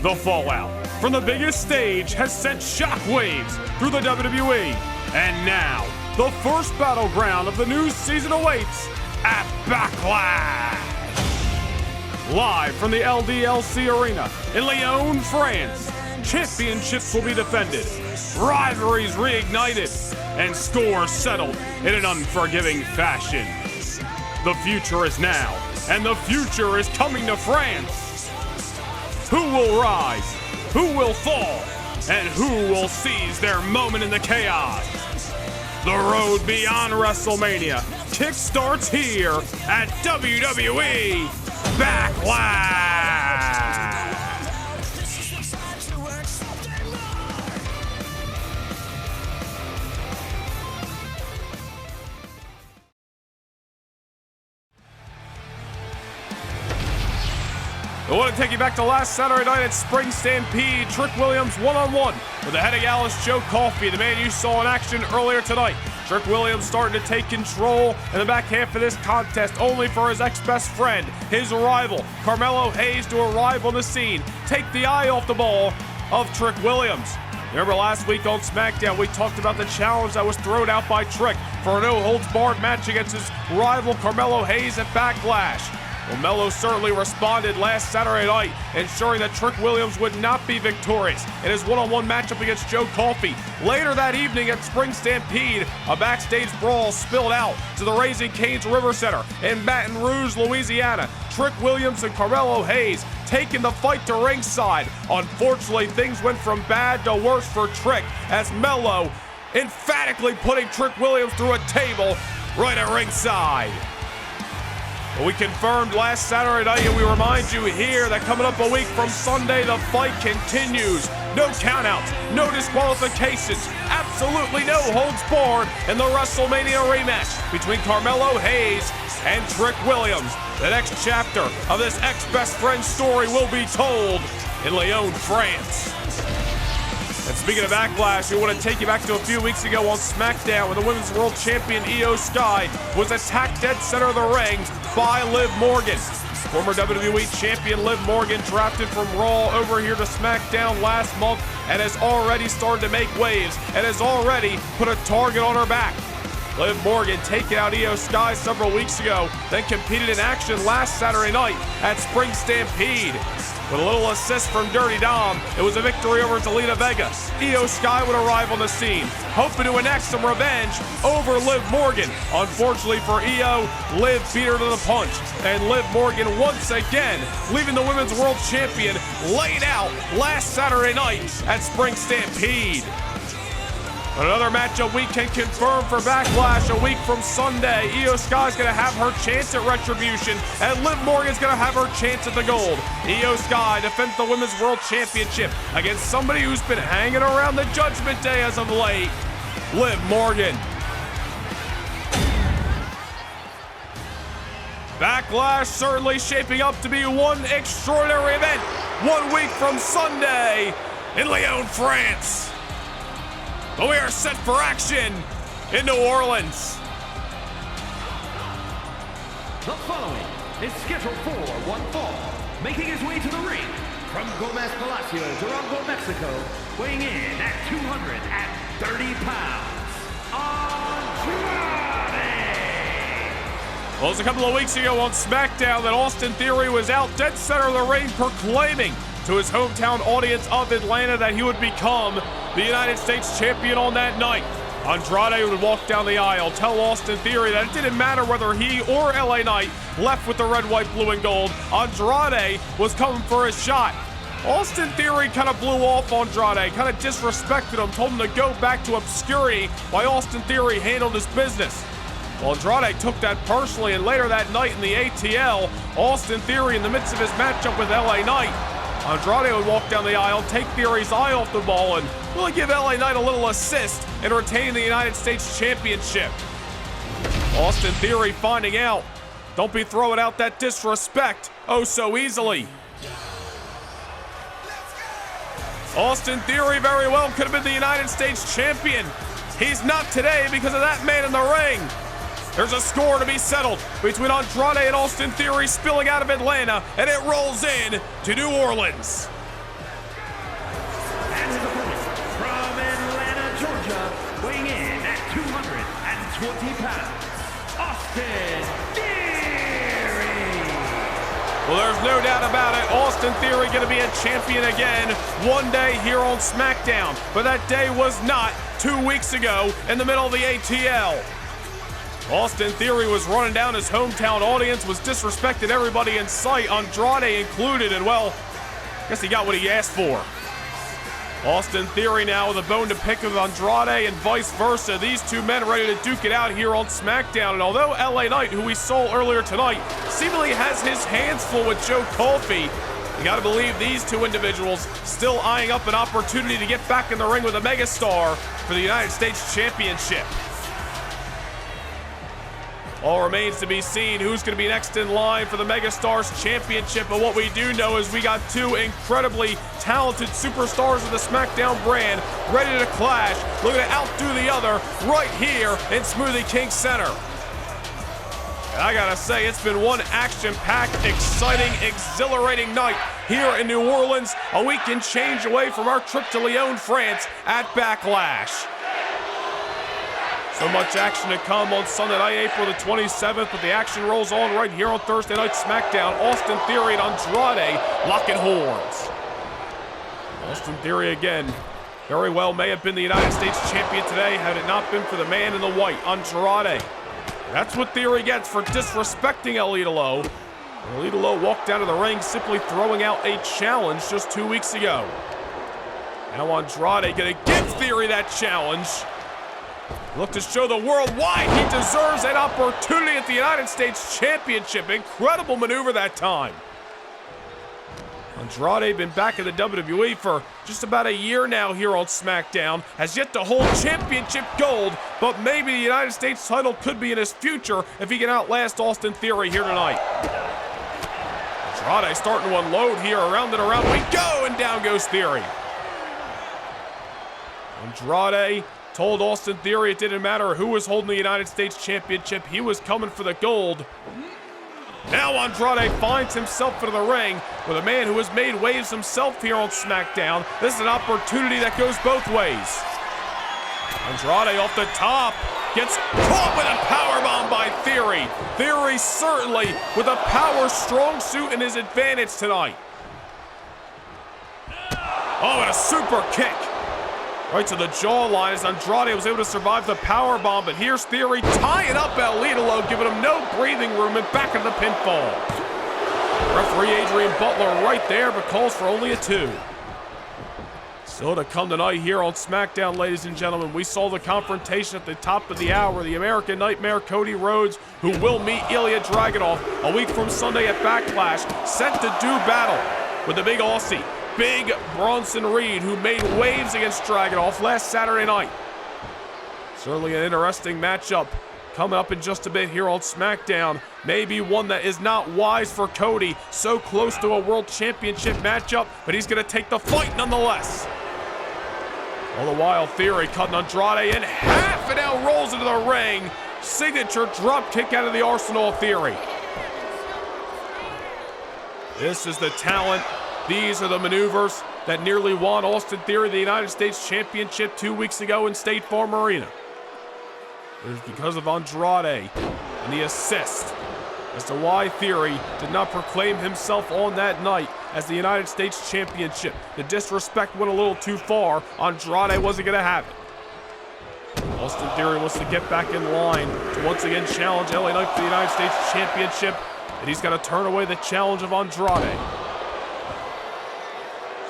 The fallout from the biggest stage has sent shockwaves through the WWE, and now the first battleground of the new season awaits at Backlash. Live from the LDLC Arena in Lyon, France, championships will be defended, rivalries reignited, and scores settled in an unforgiving fashion. The future is now, and the future is coming to France. Who will rise? Who will fall? And who will seize their moment in the chaos? The road beyond WrestleMania kickstarts here at WWE Backlash. I want to take you back to last Saturday night at Spring Stampede. Trick Williams one-on-one with the head of Gallus, Joe Coffey, the man you saw in action earlier tonight. Trick Williams starting to take control in the back half of this contest, only for his ex-best friend, his rival, Carmelo Hayes, to arrive on the scene, take the eye off the ball of Trick Williams. Remember last week on SmackDown, we talked about the challenge that was thrown out by Trick for a no-holds-barred match against his rival Carmelo Hayes at Backlash. Well, Melo certainly responded last Saturday night, ensuring that Trick Williams would not be victorious in his one-on-one matchup against Joe Coffey. Later that evening at Spring Stampede, a backstage brawl spilled out to the Raising Cane's River Center in Baton Rouge, Louisiana. Trick Williams and Carmelo Hayes taking the fight to ringside. Unfortunately, things went from bad to worse for Trick as Melo emphatically putting Trick Williams through a table right at ringside. We confirmed last Saturday night, and we remind you here that coming up a week from Sunday, the fight continues. No countouts, no disqualifications, absolutely no holds barred in the WrestleMania rematch between Carmelo Hayes and Trick Williams. The next chapter of this ex-best friend story will be told in Lyon, France. And speaking of Backlash, we want to take you back to a few weeks ago on SmackDown when the Women's World Champion Iyo Sky was attacked dead center of the ring by Liv Morgan. Former WWE Champion Liv Morgan drafted from Raw over here to SmackDown last month and has already started to make waves and has already put a target on her back. Liv Morgan taking out Iyo Sky several weeks ago, then competed in action last Saturday night at Spring Stampede. With a little assist from Dirty Dom, it was a victory over Zelina Vega. Iyo Sky would arrive on the scene, hoping to enact some revenge over Liv Morgan. Unfortunately for Iyo, Liv beat her to the punch, and Liv Morgan once again leaving the Women's World Champion laid out last Saturday night at Spring Stampede. Another matchup we can confirm for Backlash a week from Sunday. Iyo Sky's going to have her chance at Retribution, and Liv Morgan's going to have her chance at the gold. Iyo Sky defends the Women's World Championship against somebody who's been hanging around the Judgment Day as of late, Liv Morgan. Backlash certainly shaping up to be one extraordinary event 1 week from Sunday in Lyon, France. But we are set for action in New Orleans. The following is scheduled for one fall, making his way to the ring from Gomez Palacio, Durango, Mexico, weighing in at 230 pounds, Andrade. Well, it was a couple of weeks ago on SmackDown that Austin Theory was out dead center of the ring proclaiming to his hometown audience of Atlanta that he would become the United States champion on that night. Andrade would walk down the aisle, tell Austin Theory that it didn't matter whether he or LA Knight left with the red, white, blue, and gold. Andrade was coming for his shot. Austin Theory kind of blew off Andrade, kind of disrespected him, told him to go back to obscurity while Austin Theory handled his business. Well, Andrade took that personally, and later that night in the ATL, Austin Theory, in the midst of his matchup with LA Knight, Andrade would walk down the aisle, take Theory's eye off the ball, and really give LA Knight a little assist in retaining the United States Championship. Austin Theory finding out, don't be throwing out that disrespect oh so easily. Austin Theory very well could have been the United States Champion. He's not today because of that man in the ring. There's a score to be settled between Andrade and Austin Theory spilling out of Atlanta, and it rolls in to New Orleans. And his opponent from Atlanta, Georgia, weighing in at 220 pounds, Austin Theory. Well, there's no doubt about it. Austin Theory going to be a champion again one day here on SmackDown. But that day was not 2 weeks ago in the middle of the ATL. Austin Theory was running down his hometown audience, was disrespecting everybody in sight, Andrade included, and well, I guess he got what he asked for. Austin Theory now with a bone to pick with Andrade and vice versa. These two men ready to duke it out here on SmackDown. And although LA Knight, who we saw earlier tonight, seemingly has his hands full with Joe Coffey, you gotta believe these two individuals still eyeing up an opportunity to get back in the ring with a megastar for the United States Championship. All remains to be seen who's going to be next in line for the Megastars Championship, but what we do know is we got two incredibly talented superstars of the SmackDown brand ready to clash, looking to outdo the other right here in Smoothie King Center. And I gotta say, it's been one action-packed, exciting, exhilarating night here in New Orleans, a week and change away from our trip to Lyon, France at Backlash. So much action to come on Sunday night, April the 27th, but the action rolls on right here on Thursday Night SmackDown. Austin Theory and Andrade locking horns. Austin Theory again, very well may have been the United States champion today had it not been for the man in the white, Andrade. That's what Theory gets for disrespecting Ilia. Ilia walked down to the ring simply throwing out a challenge just 2 weeks ago. Now Andrade gonna give Theory that challenge. Look to show the world why he deserves an opportunity at the United States Championship. Incredible maneuver that time. Andrade been back in the WWE for just about a year now here on SmackDown. Has yet to hold championship gold, but maybe the United States title could be in his future if he can outlast Austin Theory here tonight. Andrade starting to unload here. Around and around we go, and down goes Theory. Andrade told Austin Theory it didn't matter who was holding the United States Championship. He was coming for the gold. Now Andrade finds himself into the ring with a man who has made waves himself here on SmackDown. This is an opportunity that goes both ways. Andrade off the top gets caught with a powerbomb by Theory. Theory certainly with a power strong suit in his advantage tonight. Oh, and a super kick. Right to the jawline as Andrade was able to survive the powerbomb, but here's Theory tying up Ilia, giving him no breathing room and back into the pinfall. Referee Adrian Butler right there, but calls for only a 2. So to come tonight here on SmackDown, ladies and gentlemen, we saw the confrontation at the top of the hour. The American Nightmare Cody Rhodes, who will meet Ilia Dragunov a week from Sunday at Backlash, set to do battle with the big Aussie. Big Bronson Reed, who made waves against Dragunov last Saturday night. Certainly an interesting matchup coming up in just a bit here on SmackDown. Maybe one that is not wise for Cody, so close to a World Championship matchup, but he's going to take the fight nonetheless. All the while, Theory cutting Andrade in half and now rolls into the ring. Signature drop kick out of the arsenal of Theory. This is the talent. These are the maneuvers that nearly won Austin Theory the United States Championship 2 weeks ago in State Farm Arena. It was because of Andrade and the assist as to why Theory did not proclaim himself on that night as the United States Championship. The disrespect went a little too far. Andrade wasn't going to have it. Austin Theory wants to get back in line to once again challenge LA Knight for the United States Championship, and he's got to turn away the challenge of Andrade.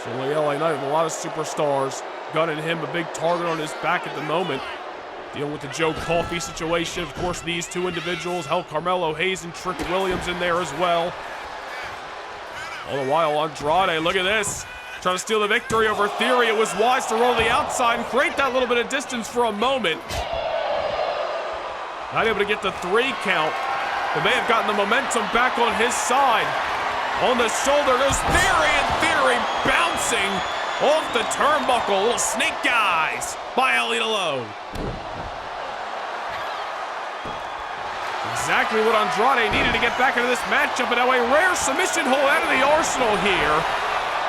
So LA Knight with a lot of superstars gunning him, a big target on his back at the moment. Dealing with the Joe Coffey situation. Of course, these two individuals, Carmelo Hayes and Trick Williams in there as well. All the while, Andrade, look at this. Trying to steal the victory over Theory. It was wise to roll to the outside and create that little bit of distance for a moment. Not able to get the 3 count, but may have gotten the momentum back on his side. On the shoulder goes Theory, and Theory bouncing off the turnbuckle. Little snake eyes by Ilia. Exactly what Andrade needed to get back into this matchup, and now a rare submission hold out of the arsenal here.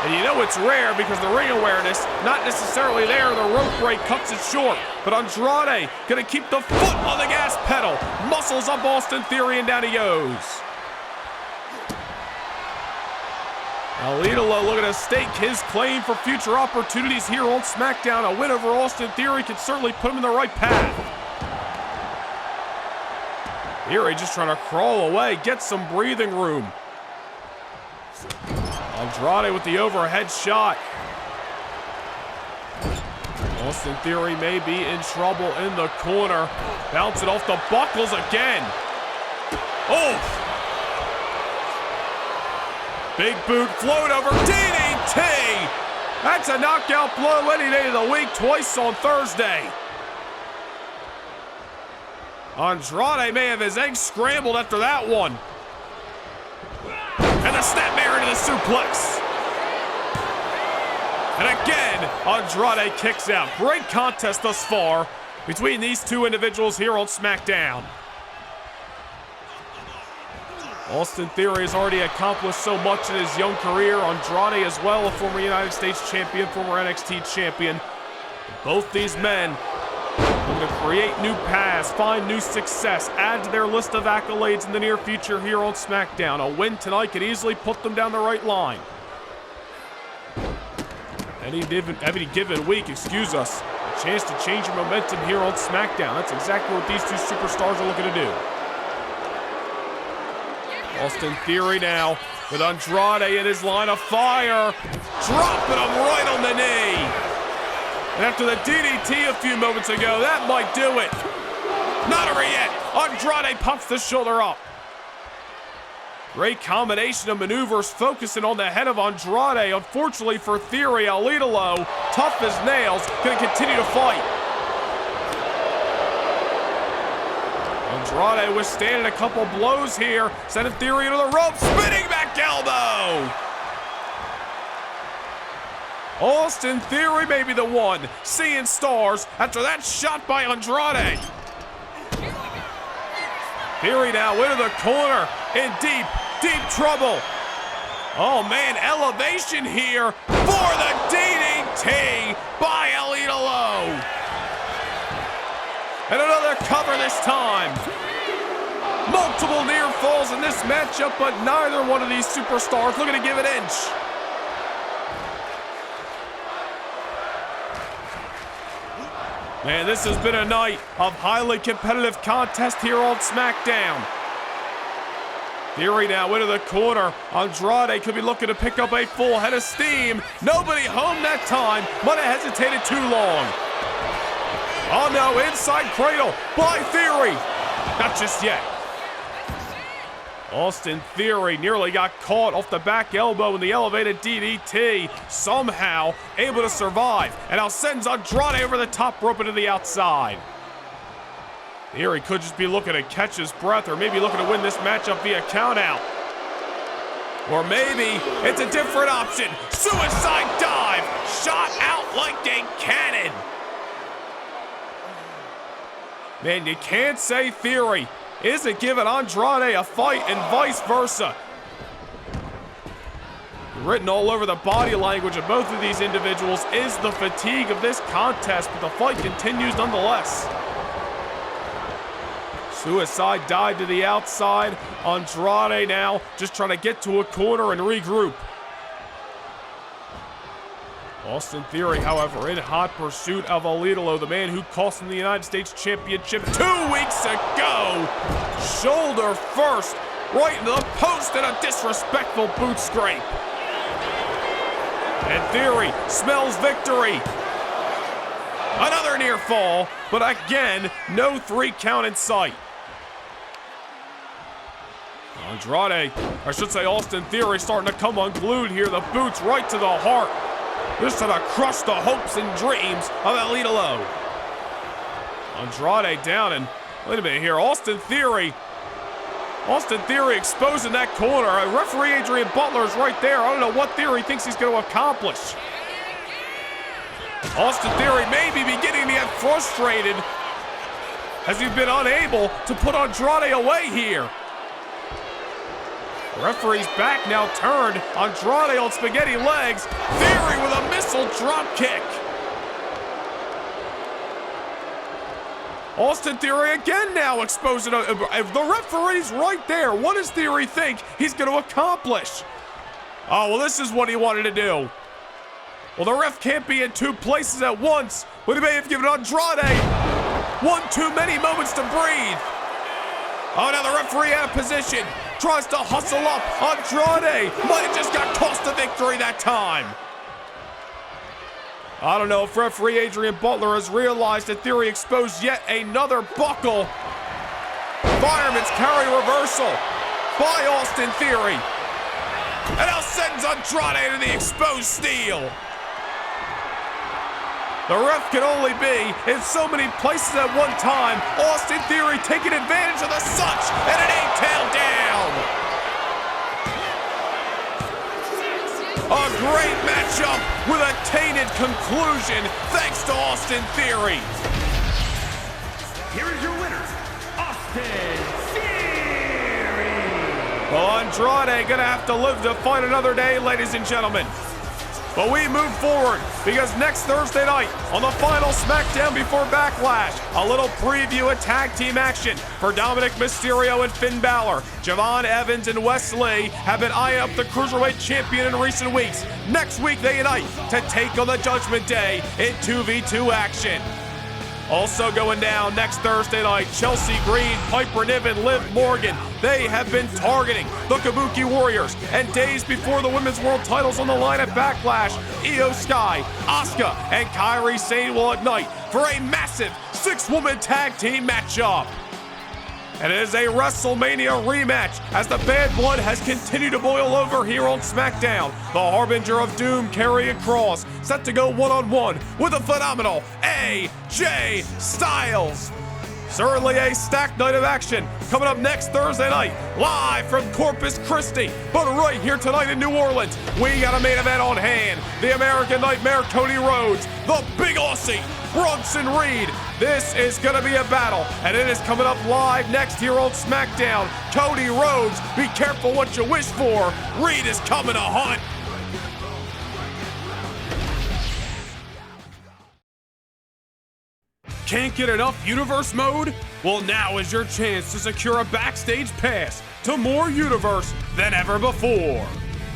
And you know it's rare because the ring awareness not necessarily there. The rope break cuts it short. But Andrade gonna keep the foot on the gas pedal. Muscles up Austin Theory, and down he goes. Ilia looking to stake his claim for future opportunities here on SmackDown. A win over Austin Theory can certainly put him in the right path. Theory just trying to crawl away, get some breathing room. Andrade with the overhead shot. Austin Theory may be in trouble in the corner. Bounce it off the buckles again. Oh! Big boot, float over, DDT! That's a knockout blow any day of the week, twice on Thursday. Andrade may have his eggs scrambled after that one. And the snapmare into the suplex. And again, Andrade kicks out. Great contest thus far between these two individuals here on SmackDown. Austin Theory has already accomplished so much in his young career. Andrade as well, a former United States champion, former NXT champion. Both these men are going to create new paths, find new success, add to their list of accolades in the near future here on SmackDown. A win tonight could easily put them down the right line. Any given week, excuse us, a chance to change your momentum here on SmackDown. That's exactly what these two superstars are looking to do. Austin Theory now with Andrade in his line of fire, dropping him right on the knee. And after the DDT a few moments ago, that might do it. Not over yet. Andrade pops the shoulder up. Great combination of maneuvers focusing on the head of Andrade. Unfortunately for Theory, Ilia, tough as nails, going to continue to fight. Andrade withstanding a couple blows here, sending Theory into the rope, spinning back elbow. Austin Theory may be the one seeing stars after that shot by Andrade. Theory now into the corner in deep trouble. Oh man, elevation here for the DDT by Ilia. And another cover this time. Multiple near falls in this matchup, but neither one of these superstars looking to give an inch. Man, this has been a night of highly competitive contest here on SmackDown. Theory now into the corner. Andrade could be looking to pick up a full head of steam. Nobody home that time. Might have hesitated too long. Oh no, inside cradle by Theory. Not just yet. Austin Theory nearly got caught off the back elbow in the elevated DDT. Somehow able to survive. And now sends Andrade over the top rope into the outside. Theory could just be looking to catch his breath, or maybe looking to win this matchup via countout. Or maybe it's a different option. Suicide dive, shot out like a cannon. Man, you can't say Theory isn't giving Andrade a fight and vice versa. Written all over the body language of both of these individuals is the fatigue of this contest, but the fight continues nonetheless. Suicide dive to the outside. Andrade now just trying to get to a corner and regroup. Austin Theory, however, in hot pursuit of Ilia, the man who cost him the United States Championship 2 weeks ago. Shoulder first, right into the post, and a disrespectful boot scrape. And Theory smells victory. Another near fall, but again, no 3 count in sight. Andrade, I should say Austin Theory, starting to come unglued here. The boots right to the heart. This to crush the hopes and dreams of Ilia. Andrade down, and wait a minute here. Austin Theory exposing that corner. Referee Adrian Butler is right there. I don't know what Theory thinks he's going to accomplish. Austin Theory may be beginning to get frustrated as he's been unable to put Andrade away here. Referee's back now turned. Andrade on spaghetti legs. Theory with a missile drop kick. Austin Theory again now exposing. The referee's right there. What does Theory think he's going to accomplish? Oh, well, this is what he wanted to do. Well, the ref can't be in 2 places at once, but he may have given Andrade 1 too many moments to breathe. Oh, now the referee out of position. Tries to hustle up. Andrade might have just got cost the victory that time. I don't know if referee Adrian Butler has realized that Theory exposed yet another buckle. Fireman's carry reversal by Austin Theory. And now sends Andrade to the exposed steel. The ref can only be in so many places at one time. Austin Theory taking advantage of the such, and an 8-tail down. A great matchup with a tainted conclusion thanks to Austin Theory. Here is your winner, Austin Theory. The Andrade gonna have to live to fight another day, ladies and gentlemen. But we move forward because next Thursday night on the final SmackDown before Backlash, a little preview of tag team action for Dominik Mysterio and Finn Balor. Javon Evans and Wes Lee have been eyeing up the Cruiserweight Champion in recent weeks. Next week they unite to take on the Judgment Day in 2v2 action. Also going down next Thursday night, Chelsea Green, Piper Niven, Liv Morgan. They have been targeting the Kabuki Warriors. And days before the Women's World titles on the line at Backlash, Iyo Sky, Asuka, and Kairi Sane will ignite for a massive 6-woman tag team matchup. And it is a WrestleMania rematch as the bad blood has continued to boil over here on SmackDown. The Harbinger of Doom, Karrion Kross, set to go one-on-one with the phenomenal AJ Styles. Certainly a stacked night of action coming up next Thursday night, live from Corpus Christi. But right here tonight in New Orleans, we got a main event on hand. The American Nightmare, Cody Rhodes, the Big Aussie, Bronson Reed. This is going to be a battle, and it is coming up live next here on SmackDown. Cody Rhodes, be careful what you wish for. Reed is coming to hunt. Can't get enough Universe mode? Well, now is your chance to secure a backstage pass to more Universe than ever before.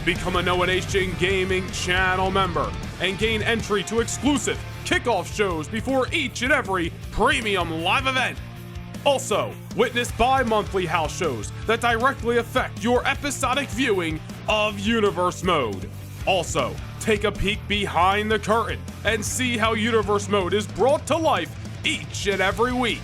Become a Noah Nation Gaming channel member and gain entry to exclusive kickoff shows before each and every premium live event. Also, witness bi-monthly house shows that directly affect your episodic viewing of Universe mode. Also, take a peek behind the curtain and see how Universe mode is brought to life each and every week.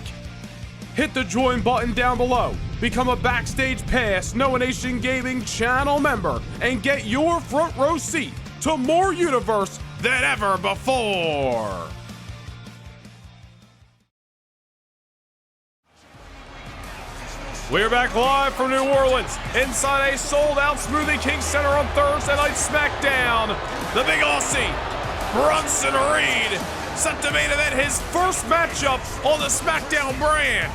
Hit the join button down below, become a Backstage Pass Noah Nation Gaming channel member, and get your front row seat to more Universe than ever before. We're back live from New Orleans, inside a sold-out Smoothie King Center on Thursday Night SmackDown. The Big Aussie, Bronson Reed, set to main event his first matchup on the SmackDown brand.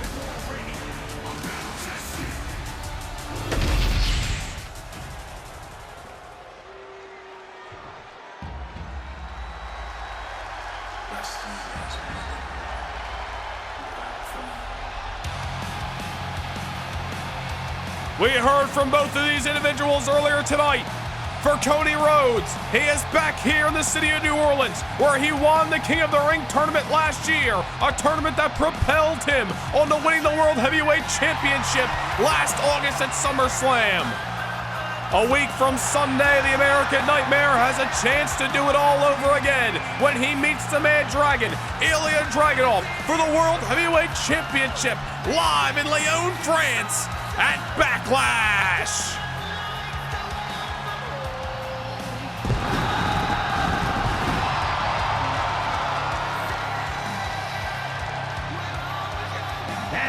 We heard from both of these individuals earlier tonight. For Cody Rhodes, he is back here in the city of New Orleans, where he won the King of the Ring tournament last year, a tournament that propelled him on to winning the World Heavyweight Championship last August at SummerSlam. A week from Sunday, the American Nightmare has a chance to do it all over again when he meets the Mad Dragon, Ilia Dragunov, for the World Heavyweight Championship live in Lyon, France at Backlash.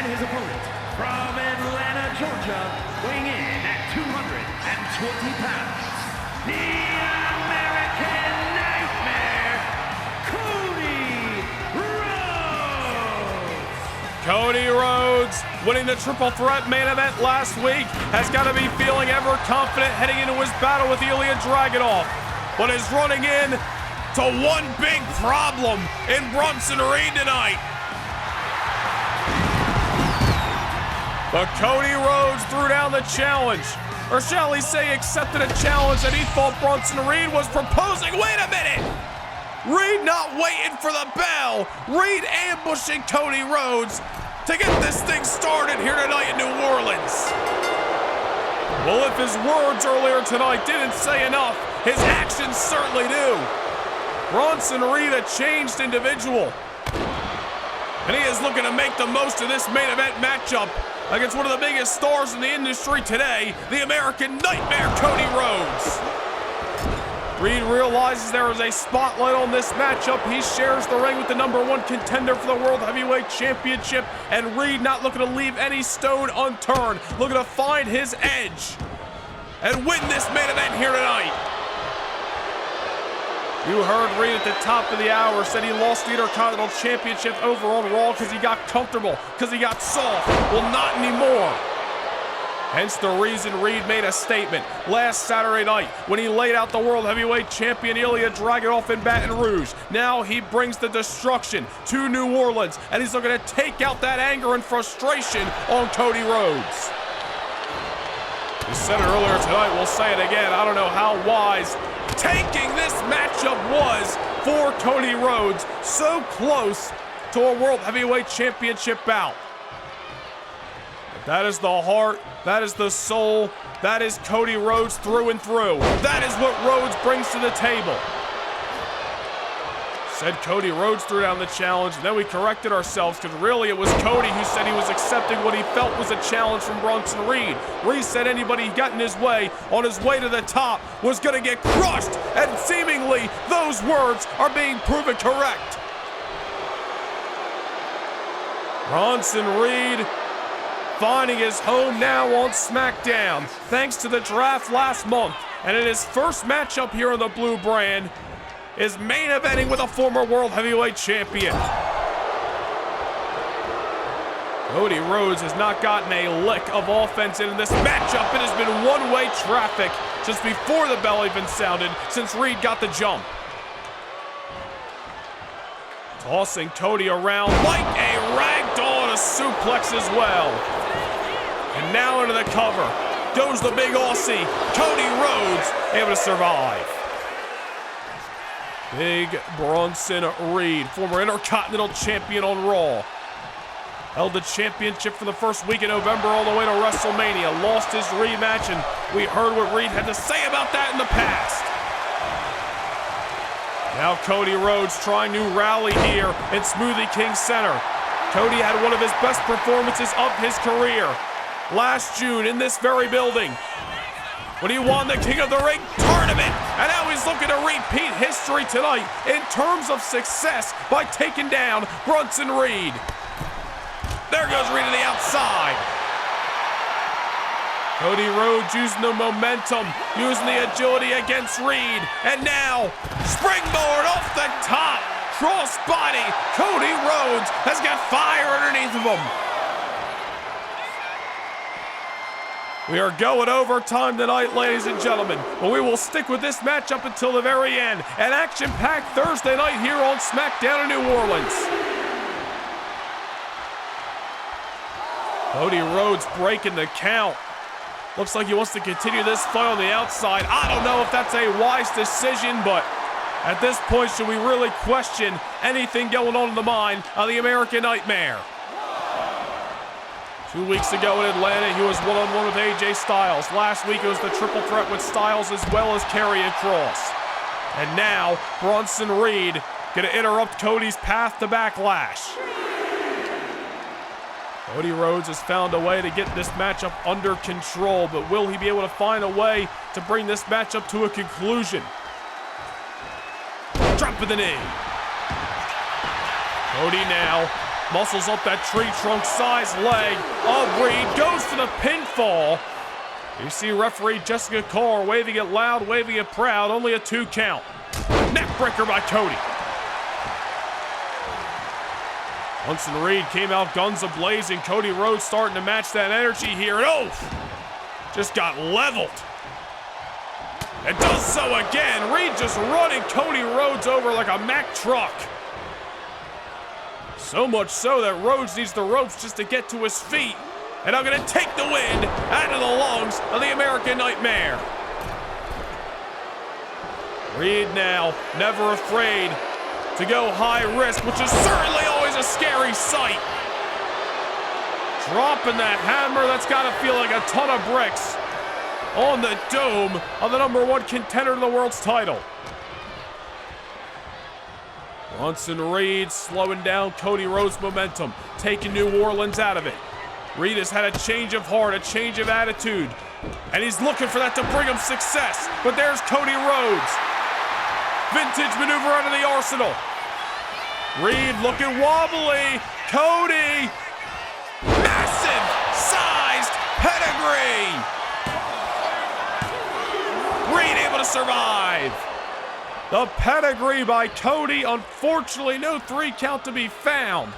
His opponent from Atlanta, Georgia, weighing in at 220 pounds, the American Nightmare, Cody Rhodes. Cody Rhodes, winning the triple threat main event last week, has got to be feeling ever confident heading into his battle with Ilia Dragunov, but is running in to one big problem in Bronson Reed tonight. But Cody Rhodes threw down the challenge, or shall we say accepted a challenge that he thought Bronson Reed was proposing. Wait a minute! Reed not waiting for the bell. Reed ambushing Cody Rhodes to get this thing started here tonight in New Orleans. Well, if his words earlier tonight didn't say enough, his actions certainly do. Bronson Reed, a changed individual. And he is looking to make the most of this main event matchup against one of the biggest stars in the industry today, the American Nightmare, Cody Rhodes. Reed realizes there is a spotlight on this matchup. He shares the ring with the #1 contender for the World Heavyweight Championship, and Reed not looking to leave any stone unturned, looking to find his edge and win this main event here tonight. You heard Reed at the top of the hour said he lost the Intercontinental Championship over on Raw because he got comfortable, because he got soft. Well, not anymore. Hence the reason Reed made a statement last Saturday night when he laid out the World Heavyweight Champion Ilia Dragunov in Baton Rouge. Now he brings the destruction to New Orleans, and he's looking to take out that anger and frustration on Cody Rhodes. We said it earlier tonight, we'll say it again. I don't know how wise taking this matchup was for Cody Rhodes. So close to a World Heavyweight Championship bout. That is the heart, that is the soul, that is Cody Rhodes through and through. That is what Rhodes brings to the table. Said Cody Rhodes threw down the challenge, and then we corrected ourselves because really it was Cody who said he was accepting what he felt was a challenge from Bronson Reed. Reed said anybody got in his way on his way to the top was going to get crushed, and seemingly those words are being proven correct. Bronson Reed finding his home now on SmackDown thanks to the draft last month, and in his first matchup here on the Blue brand is main eventing with a former World Heavyweight Champion. Cody Rhodes has not gotten a lick of offense in this matchup. It has been one-way traffic just before the bell even sounded since Reed got the jump. Tossing Cody around like a ragdoll and a suplex as well. And now into the cover goes the big Aussie, Cody Rhodes, able to survive. Big Bronson Reed, former Intercontinental Champion on Raw. Held the championship for the first week in November all the way to WrestleMania. Lost his rematch, and we heard what Reed had to say about that in the past. Now Cody Rhodes trying to rally here in Smoothie King Center. Cody had one of his best performances of his career last June in this very building when he won the King of the Ring tournament, and now he's looking to repeat history tonight in terms of success by taking down Bronson Reed. There goes Reed to the outside. Cody Rhodes using the momentum, using the agility against Reed, and now springboard off the top, cross body. Cody Rhodes has got fire underneath of him. We are going overtime tonight, ladies and gentlemen, but we will stick with this matchup until the very end. An action-packed Thursday night here on SmackDown in New Orleans. Cody Rhodes breaking the count. Looks like he wants to continue this fight on the outside. I don't know if that's a wise decision, but at this point, should we really question anything going on in the mind of the American Nightmare? 2 weeks ago in Atlanta, he was one-on-one with AJ Styles. Last week, it was the triple threat with Styles as well as Karrion Kross. And now, Bronson Reed going to interrupt Cody's path to Backlash. Cody Rhodes has found a way to get this matchup under control, but will he be able to find a way to bring this matchup to a conclusion? Drop of the knee. Cody now muscles up that tree trunk size leg of Reed, goes for the pinfall. You see referee Jessica Carr waving it loud, waving it proud, only a 2 count. Neckbreaker by Cody. Bronson Reed came out guns a-blazing. Cody Rhodes starting to match that energy here, and just got leveled. It does so again. Reed just running Cody Rhodes over like a Mack truck. So much so that Rhodes needs the ropes just to get to his feet. And I'm going to take the wind out of the lungs of the American Nightmare. Reed now never afraid to go high risk, which is certainly always a scary sight. Dropping that hammer, that's got to feel like a ton of bricks on the dome of the #1 contender to the world's title. Bronson Reed slowing down Cody Rhodes' momentum, taking New Orleans out of it. Reed has had a change of heart, a change of attitude, and he's looking for that to bring him success. But there's Cody Rhodes. Vintage maneuver out of the arsenal. Reed looking wobbly. Cody. Massive sized pedigree. Reed able to survive. The pedigree by Cody. Unfortunately, no 3 count to be found.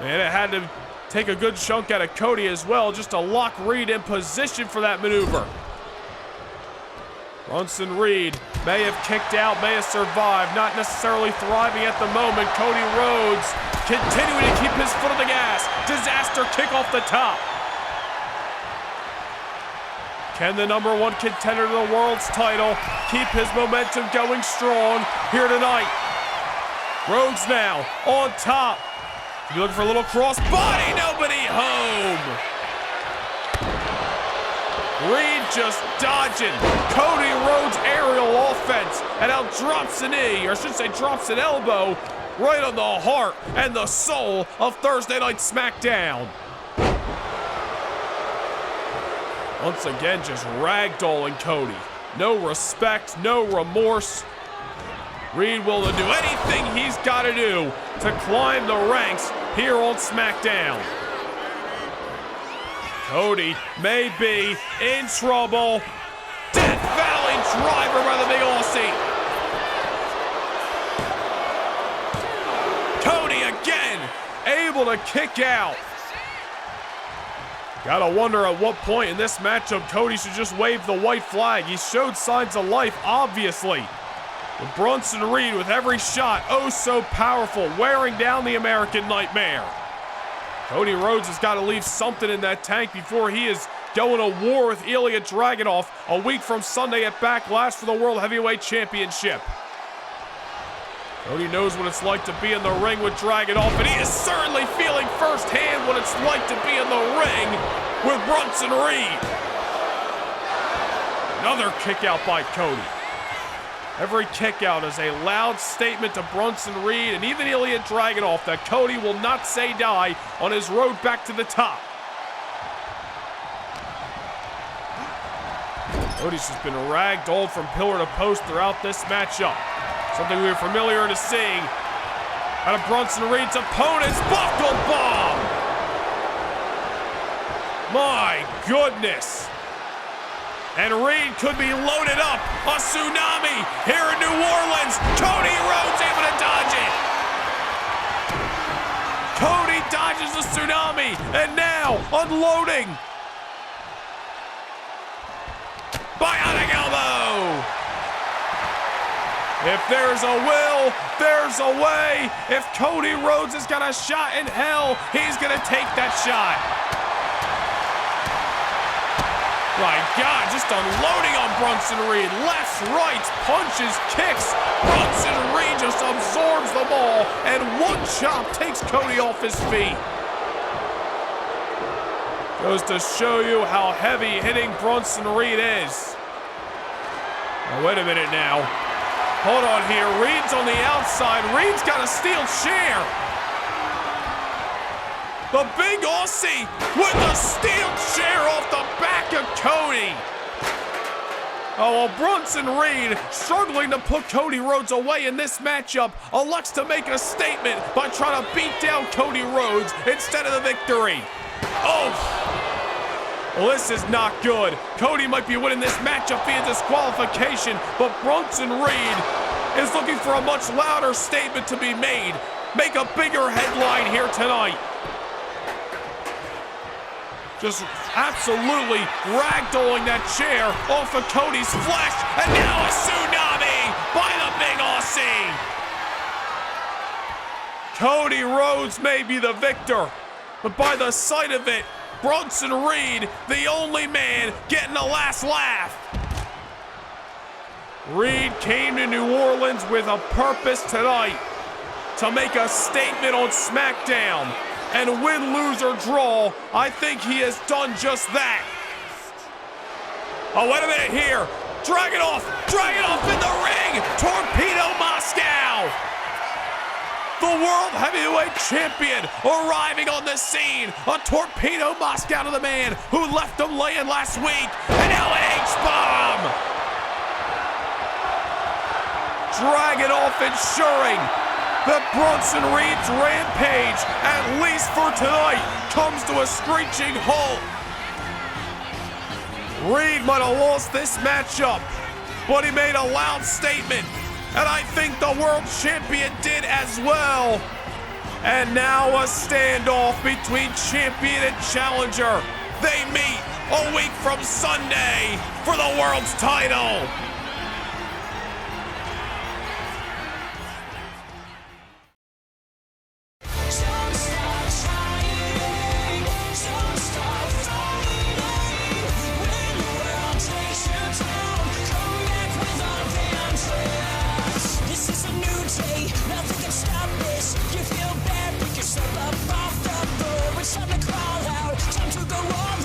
And it had to take a good chunk out of Cody as well, just to lock Reed in position for that maneuver. Bronson Reed may have kicked out, may have survived, not necessarily thriving at the moment. Cody Rhodes continuing to keep his foot on the gas. Disaster kick off the top. Can the #1 contender to the world's title keep his momentum going strong here tonight? Rhodes now on top. You're looking for a little cross body, nobody home. Reed just dodging Cody Rhodes' aerial offense, and now drops a knee, or I should say drops an elbow, right on the heart and the soul of Thursday Night SmackDown. Once again, just ragdolling Cody. No respect, no remorse. Reed will do anything he's got to do to climb the ranks here on SmackDown. Cody may be in trouble. Death Valley driver by the big Aussie. Cody again, able to kick out. Gotta wonder at what point in this matchup Cody should just wave the white flag. He showed signs of life, obviously. But Bronson Reed with every shot, oh so powerful, wearing down the American Nightmare. Cody Rhodes has got to leave something in that tank before he is going to war with Ilia Dragunov a week from Sunday at Backlash for the World Heavyweight Championship. Cody knows what it's like to be in the ring with Dragunov, and he is certainly feeling firsthand what it's like to be in the ring with Bronson Reed. Another kick out by Cody. Every kick out is a loud statement to Bronson Reed and even Ilia Dragunov that Cody will not say die on his road back to the top. Cody's just been ragdolled from pillar to post throughout this matchup. Something we are familiar to seeing out of Bronson Reed's opponent's buckle bomb. My goodness. And Reed could be loaded up. A tsunami here in New Orleans. Cody Rhodes able to dodge it. Cody dodges the tsunami, and now unloading. Bionic elbow. If there's a will, there's a way. If Cody Rhodes has got a shot in hell, he's gonna take that shot. My God, just unloading on Bronson Reed. Lefts, rights, punches, kicks. Bronson Reed just absorbs them all, and one chop takes Cody off his feet. Goes to show you how heavy hitting Bronson Reed is. Now, wait a minute now. Hold on here. Reed's on the outside. Reed's got a steel chair. The big Aussie with a steel chair off the back of Cody. Oh, well, Bronson Reed, struggling to put Cody Rhodes away in this matchup, elects to make a statement by trying to beat down Cody Rhodes instead of the victory. Oh, well, this is not good. Cody might be winning this matchup via disqualification, but Bronson Reed is looking for a much louder statement to be made. Make a bigger headline here tonight. Just absolutely ragdolling that chair off of Cody's flesh, and now a tsunami by the big Aussie. Cody Rhodes may be the victor, but by the sight of it, Bronson Reed, the only man getting the last laugh. Reed came to New Orleans with a purpose tonight, to make a statement on SmackDown. And win, lose, or draw, I think he has done just that. Oh, wait a minute here. Dragunov in the ring. Torpedo Moscow. The World Heavyweight Champion arriving on the scene. A Torpedo Moscow to the man who left him laying last week. An LH bomb. Dragunov ensuring that Bronson Reed's rampage, at least for tonight, comes to a screeching halt. Reed might have lost this matchup, but he made a loud statement, and I think the world champion did as well. And now a standoff between champion and challenger. They meet a week from Sunday for the world's title. Time to crawl out, time to go on.